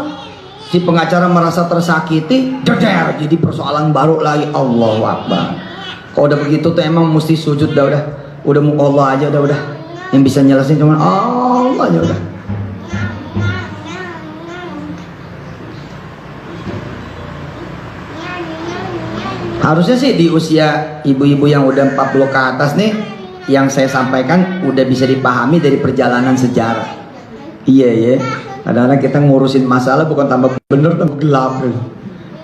si pengacara merasa tersakiti, jeder, jadi persoalan baru lagi. Allahu Akbar. Kalau udah begitu tuh emang mesti sujud udah mau Allah aja udah. Yang bisa nyelesain cuma Allah aja udah. Harusnya sih di usia ibu-ibu yang udah 40 ke atas nih, yang saya sampaikan udah bisa dipahami dari perjalanan sejarah. Iya ya, kadang-kadang kita ngurusin masalah bukan tambah bener, tambah gelap.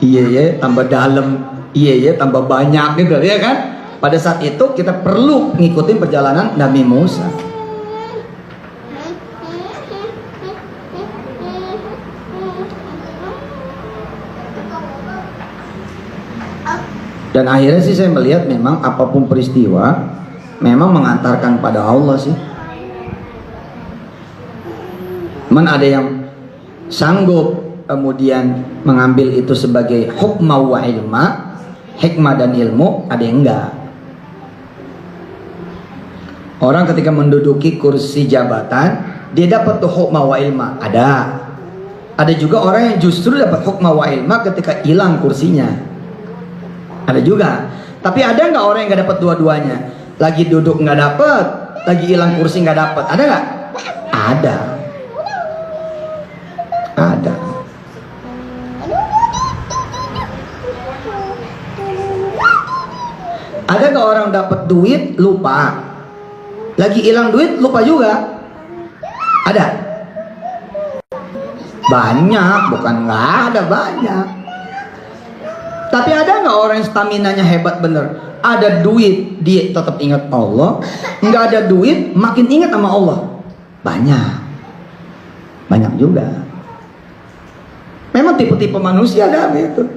Iya ya, tambah dalam. Iya ya, tambah banyak gitu ya kan. Pada saat itu kita perlu ngikutin perjalanan Nabi Musa. Dan akhirnya sih saya melihat memang apapun peristiwa, memang mengantarkan pada Allah sih. Ada yang sanggup kemudian mengambil itu sebagai hukma wa ilma, hikmah dan ilmu, ada yang enggak. Orang ketika menduduki kursi jabatan, dia dapat tuh hukma wa ilma, ada juga orang yang justru dapat hukma wa ilma ketika hilang kursinya, ada juga. Tapi ada nggak orang yang nggak dapat dua-duanya? Lagi duduk nggak dapat, lagi hilang kursi nggak dapat, ada nggak? Ada. Ada nggak orang dapat duit lupa, lagi hilang duit lupa juga? Ada. Banyak, bukan nggak ada, banyak. Tapi ada nggak orang yang staminanya hebat bener? Ada duit dia tetap ingat Allah, nggak ada duit makin ingat sama Allah. Banyak juga. Memang tipe-tipe manusia ada gitu.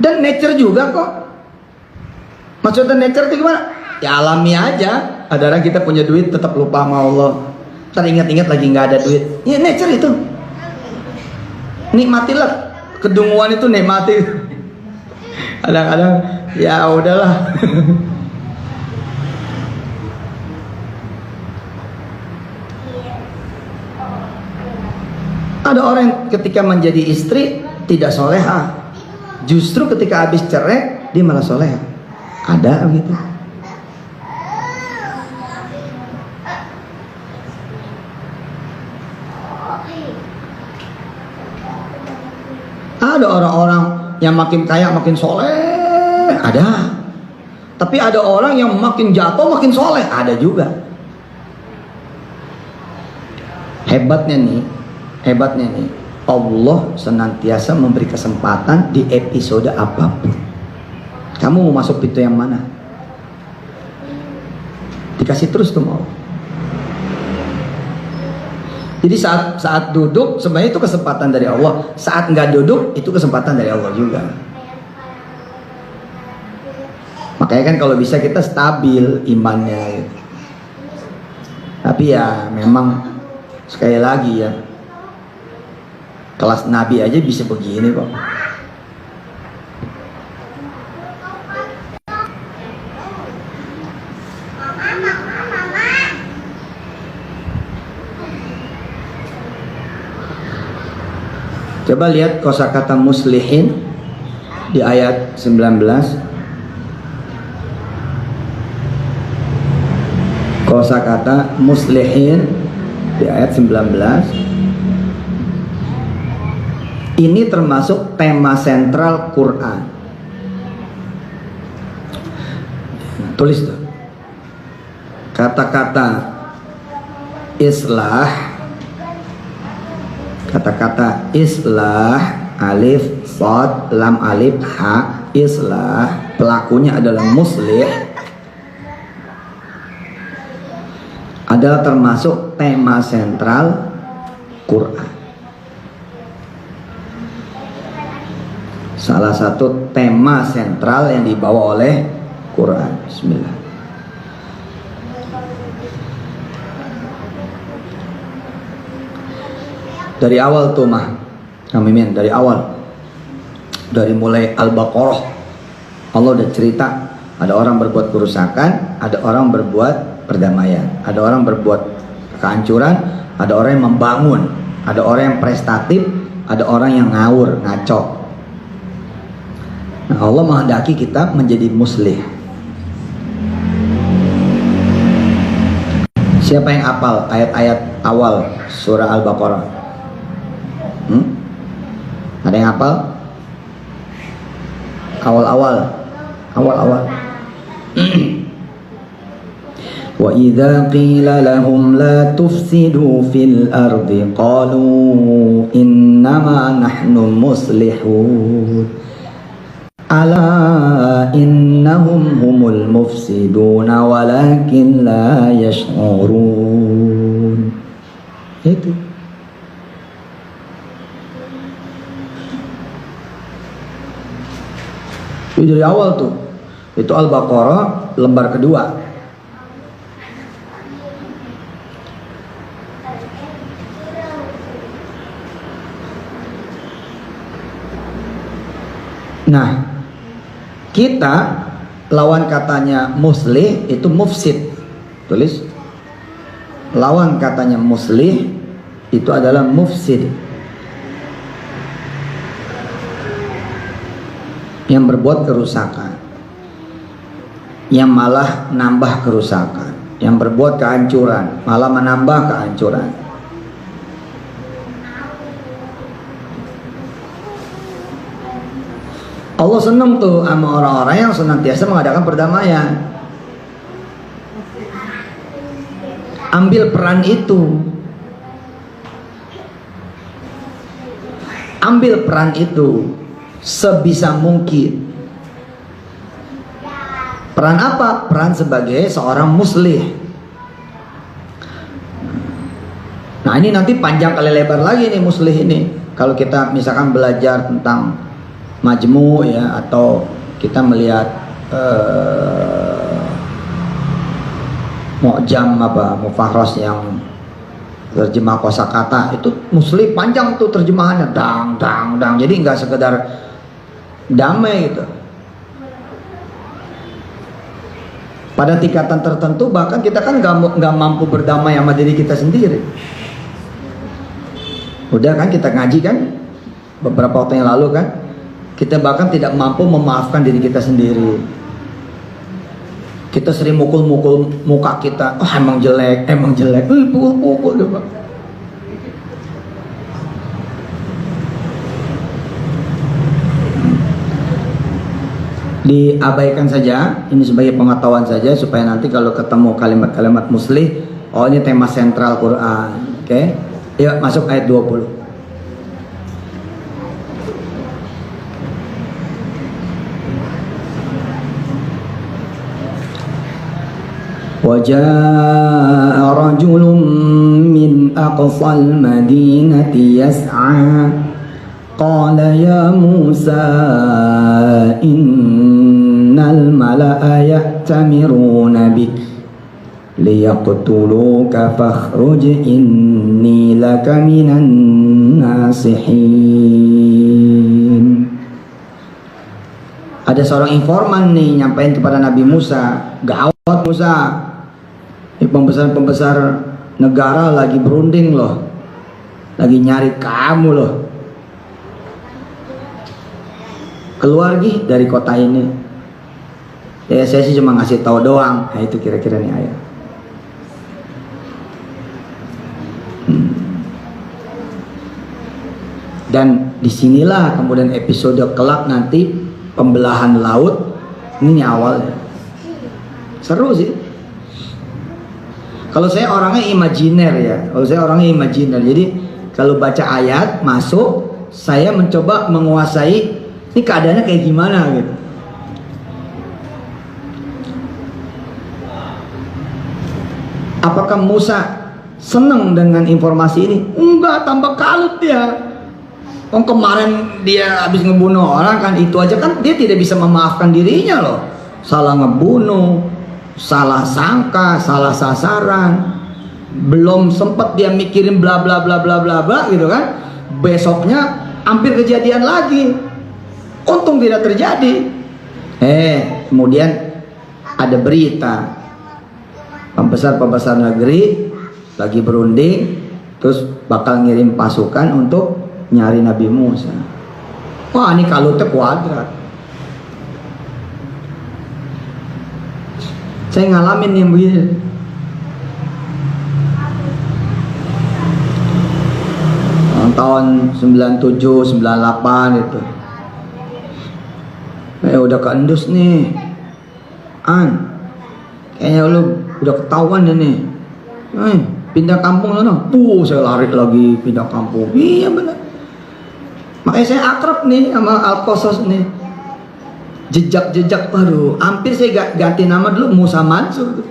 Dan nature juga kok. Maksudnya nature itu gimana? Ya alami aja. Ada orang kita punya duit tetap lupa sama Allah. Ntar ingat-ingat lagi nggak ada duit. Ya nature itu. Nikmatilah kedunguan itu, nikmati. Kadang-kadang ya udahlah. Ada orang yang ketika menjadi istri tidak soleha, justru ketika habis cerai dia malah soleha. Ada gitu. Ada orang-orang yang makin kaya makin soleh, ada. Tapi ada orang yang makin jatuh makin soleh, ada juga. Hebatnya nih, Allah senantiasa memberi kesempatan di episode apapun. Kamu mau masuk pintu yang mana? Dikasih terus tuh mau. Jadi saat duduk sebenarnya itu kesempatan dari Allah. Saat nggak duduk itu kesempatan dari Allah juga. Makanya kan kalau bisa kita stabil imannya gitu. Tapi ya memang sekali lagi ya, kelas Nabi aja bisa begini kok. Coba lihat kosakata muslihin di ayat 19. Kosakata muslihin di ayat 19. Ini termasuk tema sentral Quran. Tulis tuh. Kata-kata islah, kata-kata islah, alif, shad, lam alif, ha, islah, pelakunya adalah muslih, adalah termasuk tema sentral Quran. Salah satu tema sentral yang dibawa oleh Quran. Bismillah. Dari awal tuh mah, Amin, dari awal, dari mulai Al-Baqarah, Allah udah cerita. Ada orang berbuat kerusakan, ada orang berbuat perdamaian, ada orang berbuat kehancuran, ada orang yang membangun, ada orang yang prestatif, ada orang yang ngawur, ngaco. Nah, Allah menghendaki kita menjadi muslih. Siapa yang hafal ayat-ayat awal surah Al-Baqarah? Ada yang hafal? Awal-awal. Wa idza qila lahum la tufsidu fil ardi qalu innama nahnu muslihun ala innahum humul mufsiduna walakin la yash'urun. Itu dari awal tuh Itu Al-Baqarah lembar kedua. Nah, kita lawan katanya muslih itu mufsid. Tulis. Lawan katanya muslih itu adalah mufsid. Yang berbuat kerusakan. Yang malah nambah kerusakan. Yang berbuat kehancuran, malah menambah kehancuran. Allah senang tuh sama orang-orang yang senantiasa mengadakan perdamaian. Ambil peran itu. Ambil peran itu sebisa mungkin. Peran apa? Peran sebagai seorang muslih. Nah, ini nanti panjang kali lebar lagi nih muslih ini. Kalau kita misalkan belajar tentang majmu ya, atau kita melihat mu'jam mufahros yang terjemah kosakata, itu muslih panjang tuh terjemahannya, dang. Jadi nggak sekedar damai gitu. Pada tingkatan tertentu bahkan kita kan nggak mampu berdamai sama diri kita sendiri. Udah kan kita ngaji kan beberapa waktu yang lalu kan, kita bahkan tidak mampu memaafkan diri kita sendiri. Kita sering mukul-mukul muka kita. Oh, emang jelek. Pukul-pukul coba. Diabaikan saja. Ini sebagai pengetahuan saja, supaya nanti kalau ketemu kalimat-kalimat muslih, oh ini tema sentral Quran. Oke. Yuk masuk ayat 20. وَجَاءَ رَجُلٌ مِّنْ أَقْصَى الْمَدِينَةِ يَسْعَى قَالَ يَا مُوسَى إِنَّ الْمَلَأَ يَأْتَمِرُونَ بِكَ لِيَقْتُلُوكَ فَاخْرُجْ إِنِّي لَكَ مِنَ النَّاصِحِينَ. Ada seorang informan nih nyampein kepada Nabi Musa, gawat Musa, pembesar-pembesar negara lagi berunding loh, lagi nyari kamu loh, keluar gih dari kota ini. Ya saya sih cuma ngasih tahu doang. Nah itu kira-kira nih ayat. Dan disinilah kemudian episode kelak nanti pembelahan laut. Ini awalnya seru sih. Kalau saya orangnya imajiner ya, jadi kalau baca ayat masuk, saya mencoba menguasai ini keadaannya kayak gimana gitu. Apakah Musa senang dengan informasi ini? Enggak, tambah kalut dia. Oh, kemarin dia habis ngebunuh orang kan, itu aja kan dia tidak bisa memaafkan dirinya loh. Salah ngebunuh, salah sangka, salah sasaran, belum sempat dia mikirin bla bla bla bla bla bla gitu kan. Besoknya hampir kejadian lagi. Untung tidak terjadi. Kemudian ada berita pembesar negeri lagi berunding, terus bakal ngirim pasukan untuk nyari Nabi Musa. Wah, ini kalutnya kuadrat. Saya ngalamin yang begini. Tahun 97, 98 itu. Udah keendus nih. Kayaknya lu udah ketahuan ini. Pindah kampung sana. Saya lari lagi pindah kampung. Iya benar. Makanya saya akrab nih sama Al-Qasas nih. Jejak-jejak, aduh, hampir saya ganti nama dulu Musa Mansur.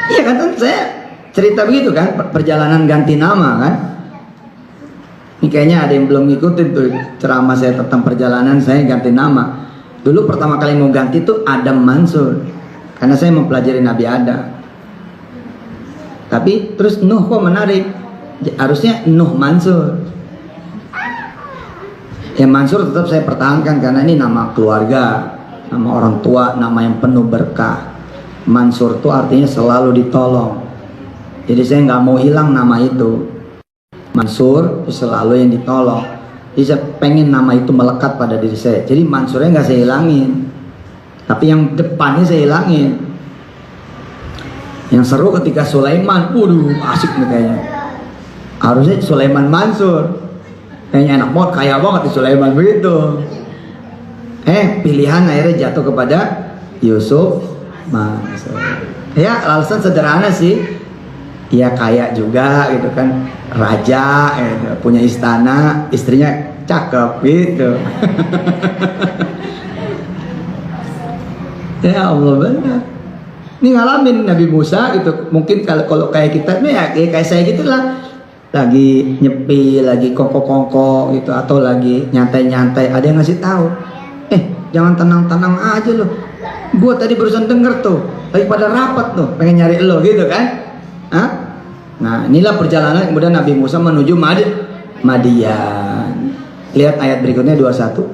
Iya kan, saya cerita begitu kan, perjalanan ganti nama kan. Ini kayaknya ada yang belum ngikutin tuh ceramah saya tentang perjalanan saya ganti nama. Dulu pertama kali mau ganti tuh Adam Mansur, karena saya mempelajari Nabi Adam. Tapi terus Nuh kok menarik, harusnya Nuh Mansur. Ya Mansur tetap saya pertahankan karena ini nama keluarga, nama orang tua, nama yang penuh berkah. Mansur itu artinya selalu ditolong. Jadi saya nggak mau hilang nama itu. Mansur itu selalu yang ditolong. Jadi saya pengen nama itu melekat pada diri saya. Jadi Mansurnya nggak saya hilangin, tapi yang depannya saya hilangin. Yang seru ketika Sulaiman, waduh asik nih kayaknya. Harusnya Sulaiman Mansur. Kayaknya enak banget, kaya banget di Sulaiman begitu. Pilihan akhirnya jatuh kepada Yusuf Mansur. Ya alasan sederhana sih. Ya kaya juga gitu kan, raja, punya istana, istrinya cakep gitu. Ya Allah benar. Ini ngalamin Nabi Musa gitu. Mungkin kalau kayak kita nih ya kayak saya gitulah. Lagi nyepi, lagi kongko-kongko gitu, atau lagi nyantai-nyantai, ada yang ngasih tahu, jangan tenang-tenang aja lo. Gua tadi barusan denger tuh, lagi pada rapat tuh, pengen nyari lo gitu kan? Nah inilah perjalanan kemudian Nabi Musa menuju Madian. Lihat ayat berikutnya 21.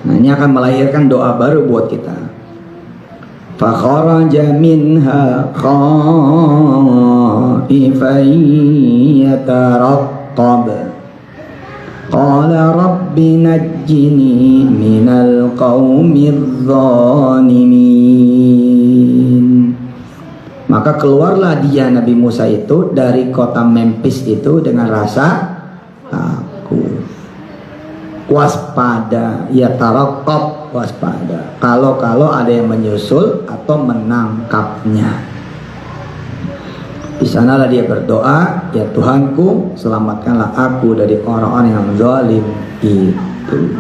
Nah ini akan melahirkan doa baru buat kita. Fakharaja minha khaifan yatarattab. Qala rabbi najjini minal qaumidh dhalimin. Maka keluarlah dia Nabi Musa itu dari kota Memphis itu dengan rasa takut, waspada, ya tarakab, waspada. Kalau ada yang menyusul atau menangkapnya. Di sanalah dia berdoa, ya Tuhanku, selamatkanlah aku dari orang-orang yang zalim itu.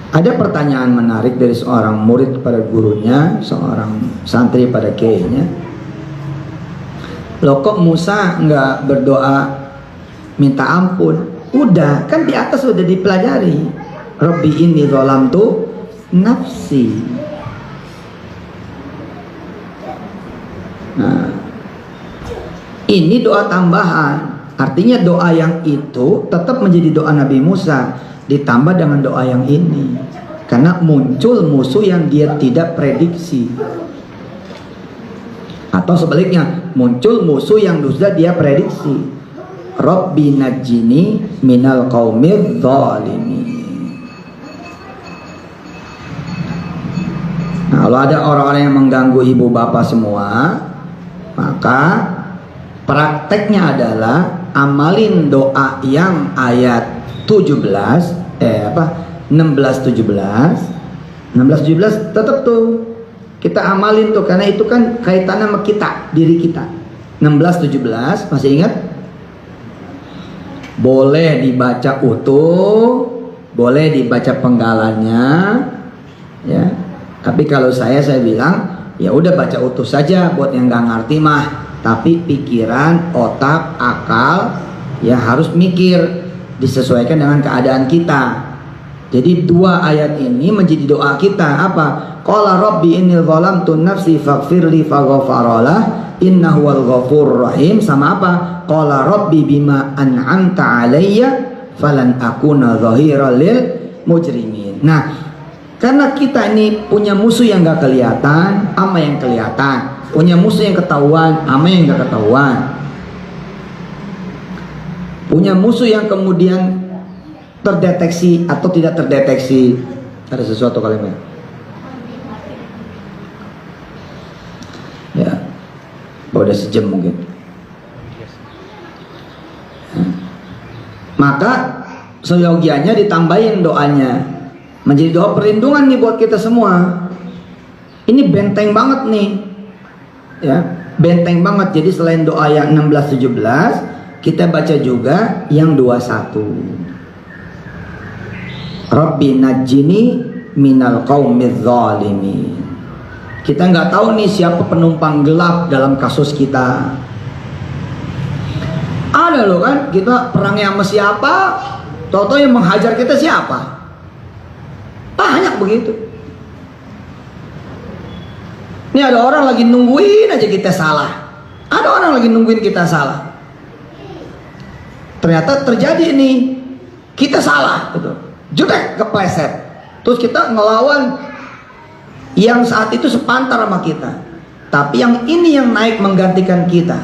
Ada pertanyaan menarik dari seorang murid pada gurunya, seorang santri pada kiainya. Loh kok Musa nggak berdoa minta ampun? Udah, kan di atas udah dipelajari. Rabbi inni dzalamtu nafsi. Nah, ini doa tambahan. Artinya doa yang itu tetap menjadi doa Nabi Musa, ditambah dengan doa yang ini, karena muncul musuh yang dia tidak prediksi, atau sebaliknya muncul musuh yang sudah dia prediksi. Rabbi najjini minal qaumidh dhalimin. Nah, kalau ada orang-orang yang mengganggu ibu bapak semua, maka prakteknya adalah amalin doa yang ayat 16 17 tetap tuh kita amalin tuh, karena itu kan kaitannya sama kita, diri kita. 16-17 masih ingat? Boleh dibaca utuh, boleh dibaca penggalannya, ya. Tapi kalau saya bilang ya udah baca utuh saja buat yang nggak ngerti mah. Tapi pikiran, otak, akal ya harus mikir, disesuaikan dengan keadaan kita. Jadi dua ayat ini menjadi doa kita. Apa? Qala rabbi innil zalamtu nafsi faghfirli faghfarallah innahu wal ghafurur rahim. Sama apa? Qala rabbi bima an'amta alayya falan akuna dhahiral lil mujrimin. Nah, karena kita ini punya musuh yang gak kelihatan sama yang kelihatan, punya musuh yang ketahuan sama yang gak ketahuan, punya musuh yang kemudian terdeteksi atau tidak terdeteksi. Ada sesuatu kalimat ya, udah sejam mungkin. Maka seyogianya ditambahin doanya, menjadi doa perlindungan nih buat kita semua. Ini benteng banget nih, ya, benteng banget. Jadi selain doa yang 16-17, kita baca juga yang 21. Rabbi najjini minal qaumidz zalimin. Kita nggak tahu nih siapa penumpang gelap dalam kasus kita. Ada loh kan, kita perangnya sama siapa, tau-tau yang menghajar kita siapa. Banyak begitu. Ini ada orang lagi nungguin aja kita salah. Ada orang lagi nungguin kita salah. Ternyata terjadi nih, kita salah gitu. Jutek, kepleset. Terus kita ngelawan yang saat itu sepantar sama kita. Tapi yang ini yang naik menggantikan kita.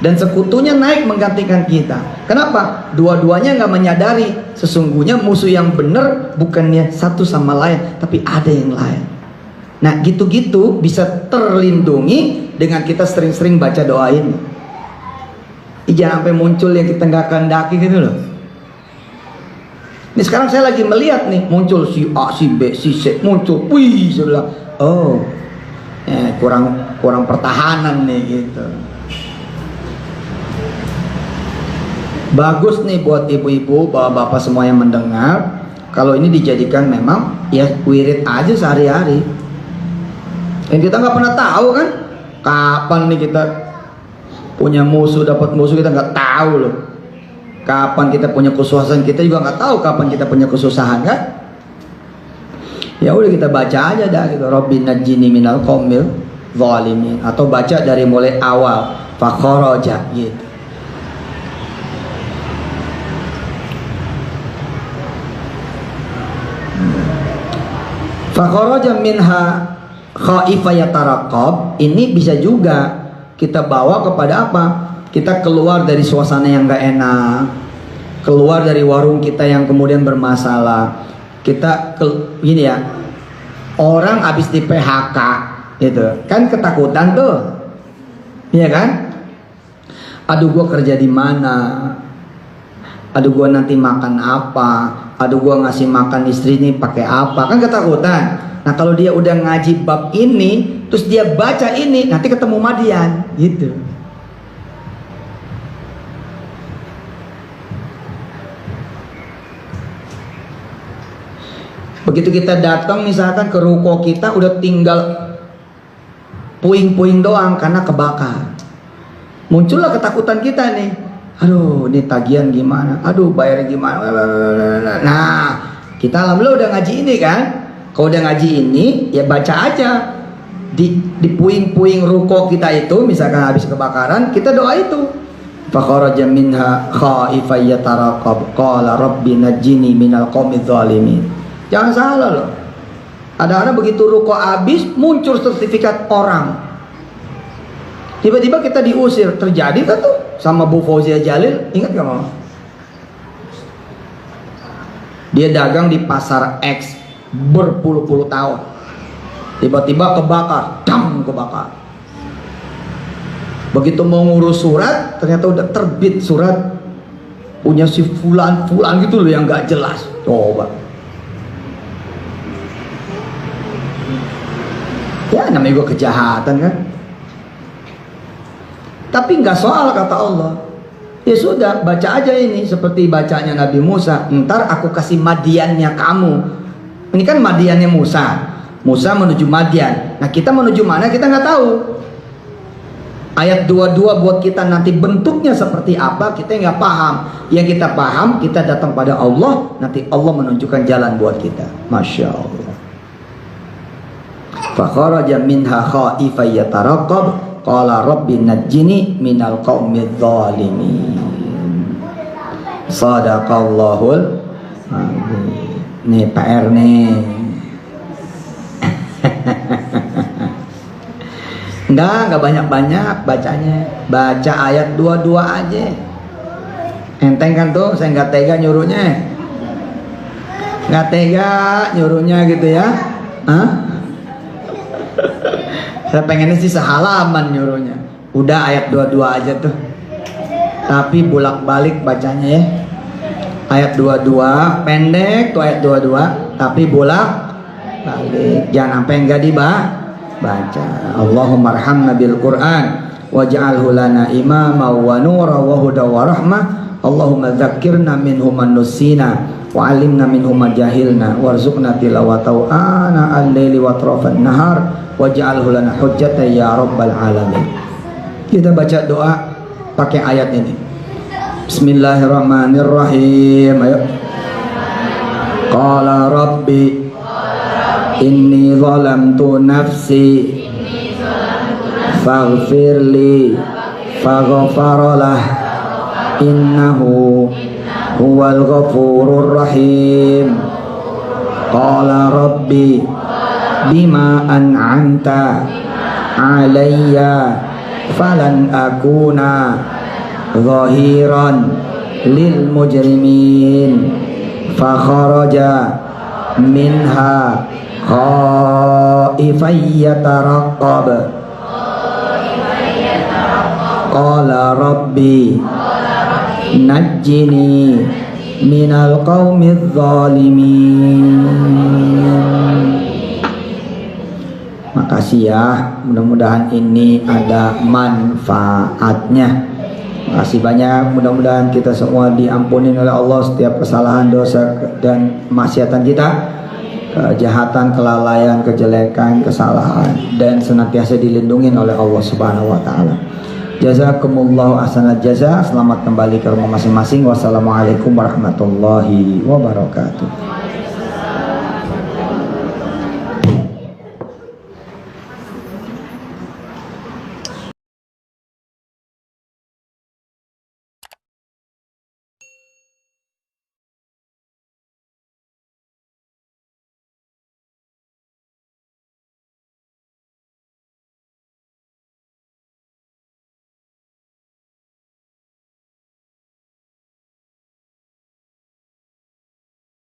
Dan sekutunya naik menggantikan kita. Kenapa? Dua-duanya nggak menyadari sesungguhnya musuh yang benar bukannya satu sama lain, tapi ada yang lain. Nah, gitu-gitu bisa terlindungi dengan kita sering-sering baca doa ini. Jangan sampai muncul yang kita nggak kehendaki gitu loh. Ini sekarang saya lagi melihat nih, muncul si A, si B, si C, muncul. Wih, saya bilang, oh, kurang pertahanan nih gitu. Bagus nih buat ibu-ibu, bapak-bapak semua yang mendengar. Kalau ini dijadikan memang ya wirid aja sehari-hari. Dan kita nggak pernah tahu kan, kapan nih kita punya musuh, dapat musuh, kita nggak tahu loh. Kapan kita punya kesusahan, kita juga nggak tahu kapan kita punya kesusahan kan. Ya udah kita baca aja dah gitu. Rabbi najjini minal qaumil zalimin, atau baca dari mulai awal fakharaja gitu. Fakharaja minha khaifa yataraqab, ini bisa juga kita bawa kepada apa? Kita keluar dari suasana yang gak enak, keluar dari warung kita yang kemudian bermasalah. Kita gini ya, orang habis di PHK gitu kan, ketakutan tuh, iya kan? Aduh, gua kerja di mana? Aduh, gua nanti makan apa? Aduh, gua ngasih makan istri ini pakai apa? Kan ketakutan. Nah, kalau dia udah ngaji bab ini, terus dia baca ini, nanti ketemu Madian gitu. Begitu kita datang misalkan ke ruko kita, udah tinggal puing-puing doang karena kebakar. Muncullah ketakutan kita nih. Aduh, ini tagihan gimana? Aduh, bayarnya gimana? Nah, kita alhamdulillah udah ngaji ini kan. Kalau udah ngaji ini, ya baca aja. Di puing-puing ruko kita itu, misalkan habis kebakaran, kita doa itu. Fakharaja minha khaifan yataraqab qala rabbi najjini minal qaumidz zalimin. Jangan salah loh. Ada begitu ruko habis, muncul sertifikat orang. Tiba-tiba kita diusir. Terjadi kan tuh sama Bu Fauzia Jalil, ingat gak mama? Dia dagang di pasar X berpuluh-puluh tahun. Tiba-tiba kebakar, kebakar. Begitu mau ngurus surat, ternyata udah terbit surat punya si fulan gitu loh yang gak jelas. Coba. Ya namanya juga kejahatan kan. Tapi nggak soal kata Allah. Ya sudah, baca aja ini seperti bacanya Nabi Musa. Ntar aku kasih Madiannya kamu. Ini kan Madiannya Musa. Musa menuju Madian. Nah, kita menuju mana kita nggak tahu. Ayat 22 buat kita nanti bentuknya seperti apa kita nggak paham. Yang kita paham, kita datang pada Allah. Nanti Allah menunjukkan jalan buat kita. Masya Allah. Fakharaja minha khaifan yataraqab qala rabbi najjini minal qaumidz zalimin. Shadaqallahul azim. Nih PR nih. Enggak banyak-banyak bacanya. Baca ayat 22 aja. Enteng kan tuh, saya nggak tega nyuruhnya. Nggak tega nyuruhnya gitu ya. Hah? Saya pengennya sih sehalaman nyuruhnya. Udah ayat 22 aja tuh. Tapi bolak-balik bacanya ya. Ayat 22 pendek tuh ayat 22, tapi bolak-balik. Jangan sampai enggak dibaca. Allahumma arhamna bil Qur'an waj'alhu lana imama wa nura wa huda wa rahmah. Allahumma dzakkirna minhu man nusina wa 'allimna minhu ma jahilna warzuqna tilawatahu ana al-laili wa atrafan nahar waj'alhu lana hujjatan ya rabbal alamin. Kita baca doa pakai ayat ini. Bismillahirrahmanirrahim. Ayo. Qala rabbi inni zalamtu nafsi faghfirli faghfaralah innahu huwal ghafurur rahim. Qala rabbi bima an'amta alayya falan akuna zahiran lil mujrimin fakharaja minha khaifan yataraqqab. Qala rabbi najjini minal qaumidz zalimin. Makasih ya, mudah-mudahan ini ada manfaatnya. Makasih banyak, mudah-mudahan kita semua diampuni oleh Allah setiap kesalahan, dosa dan maksiatan kita, kejahatan, kelalaian, kejelekan, kesalahan, dan senantiasa dilindungi oleh Allah Subhanahu wa taala. Jazakumullahu ahsanal jaza. Selamat kembali ke rumah masing-masing. Wassalamualaikum warahmatullahi wabarakatuh.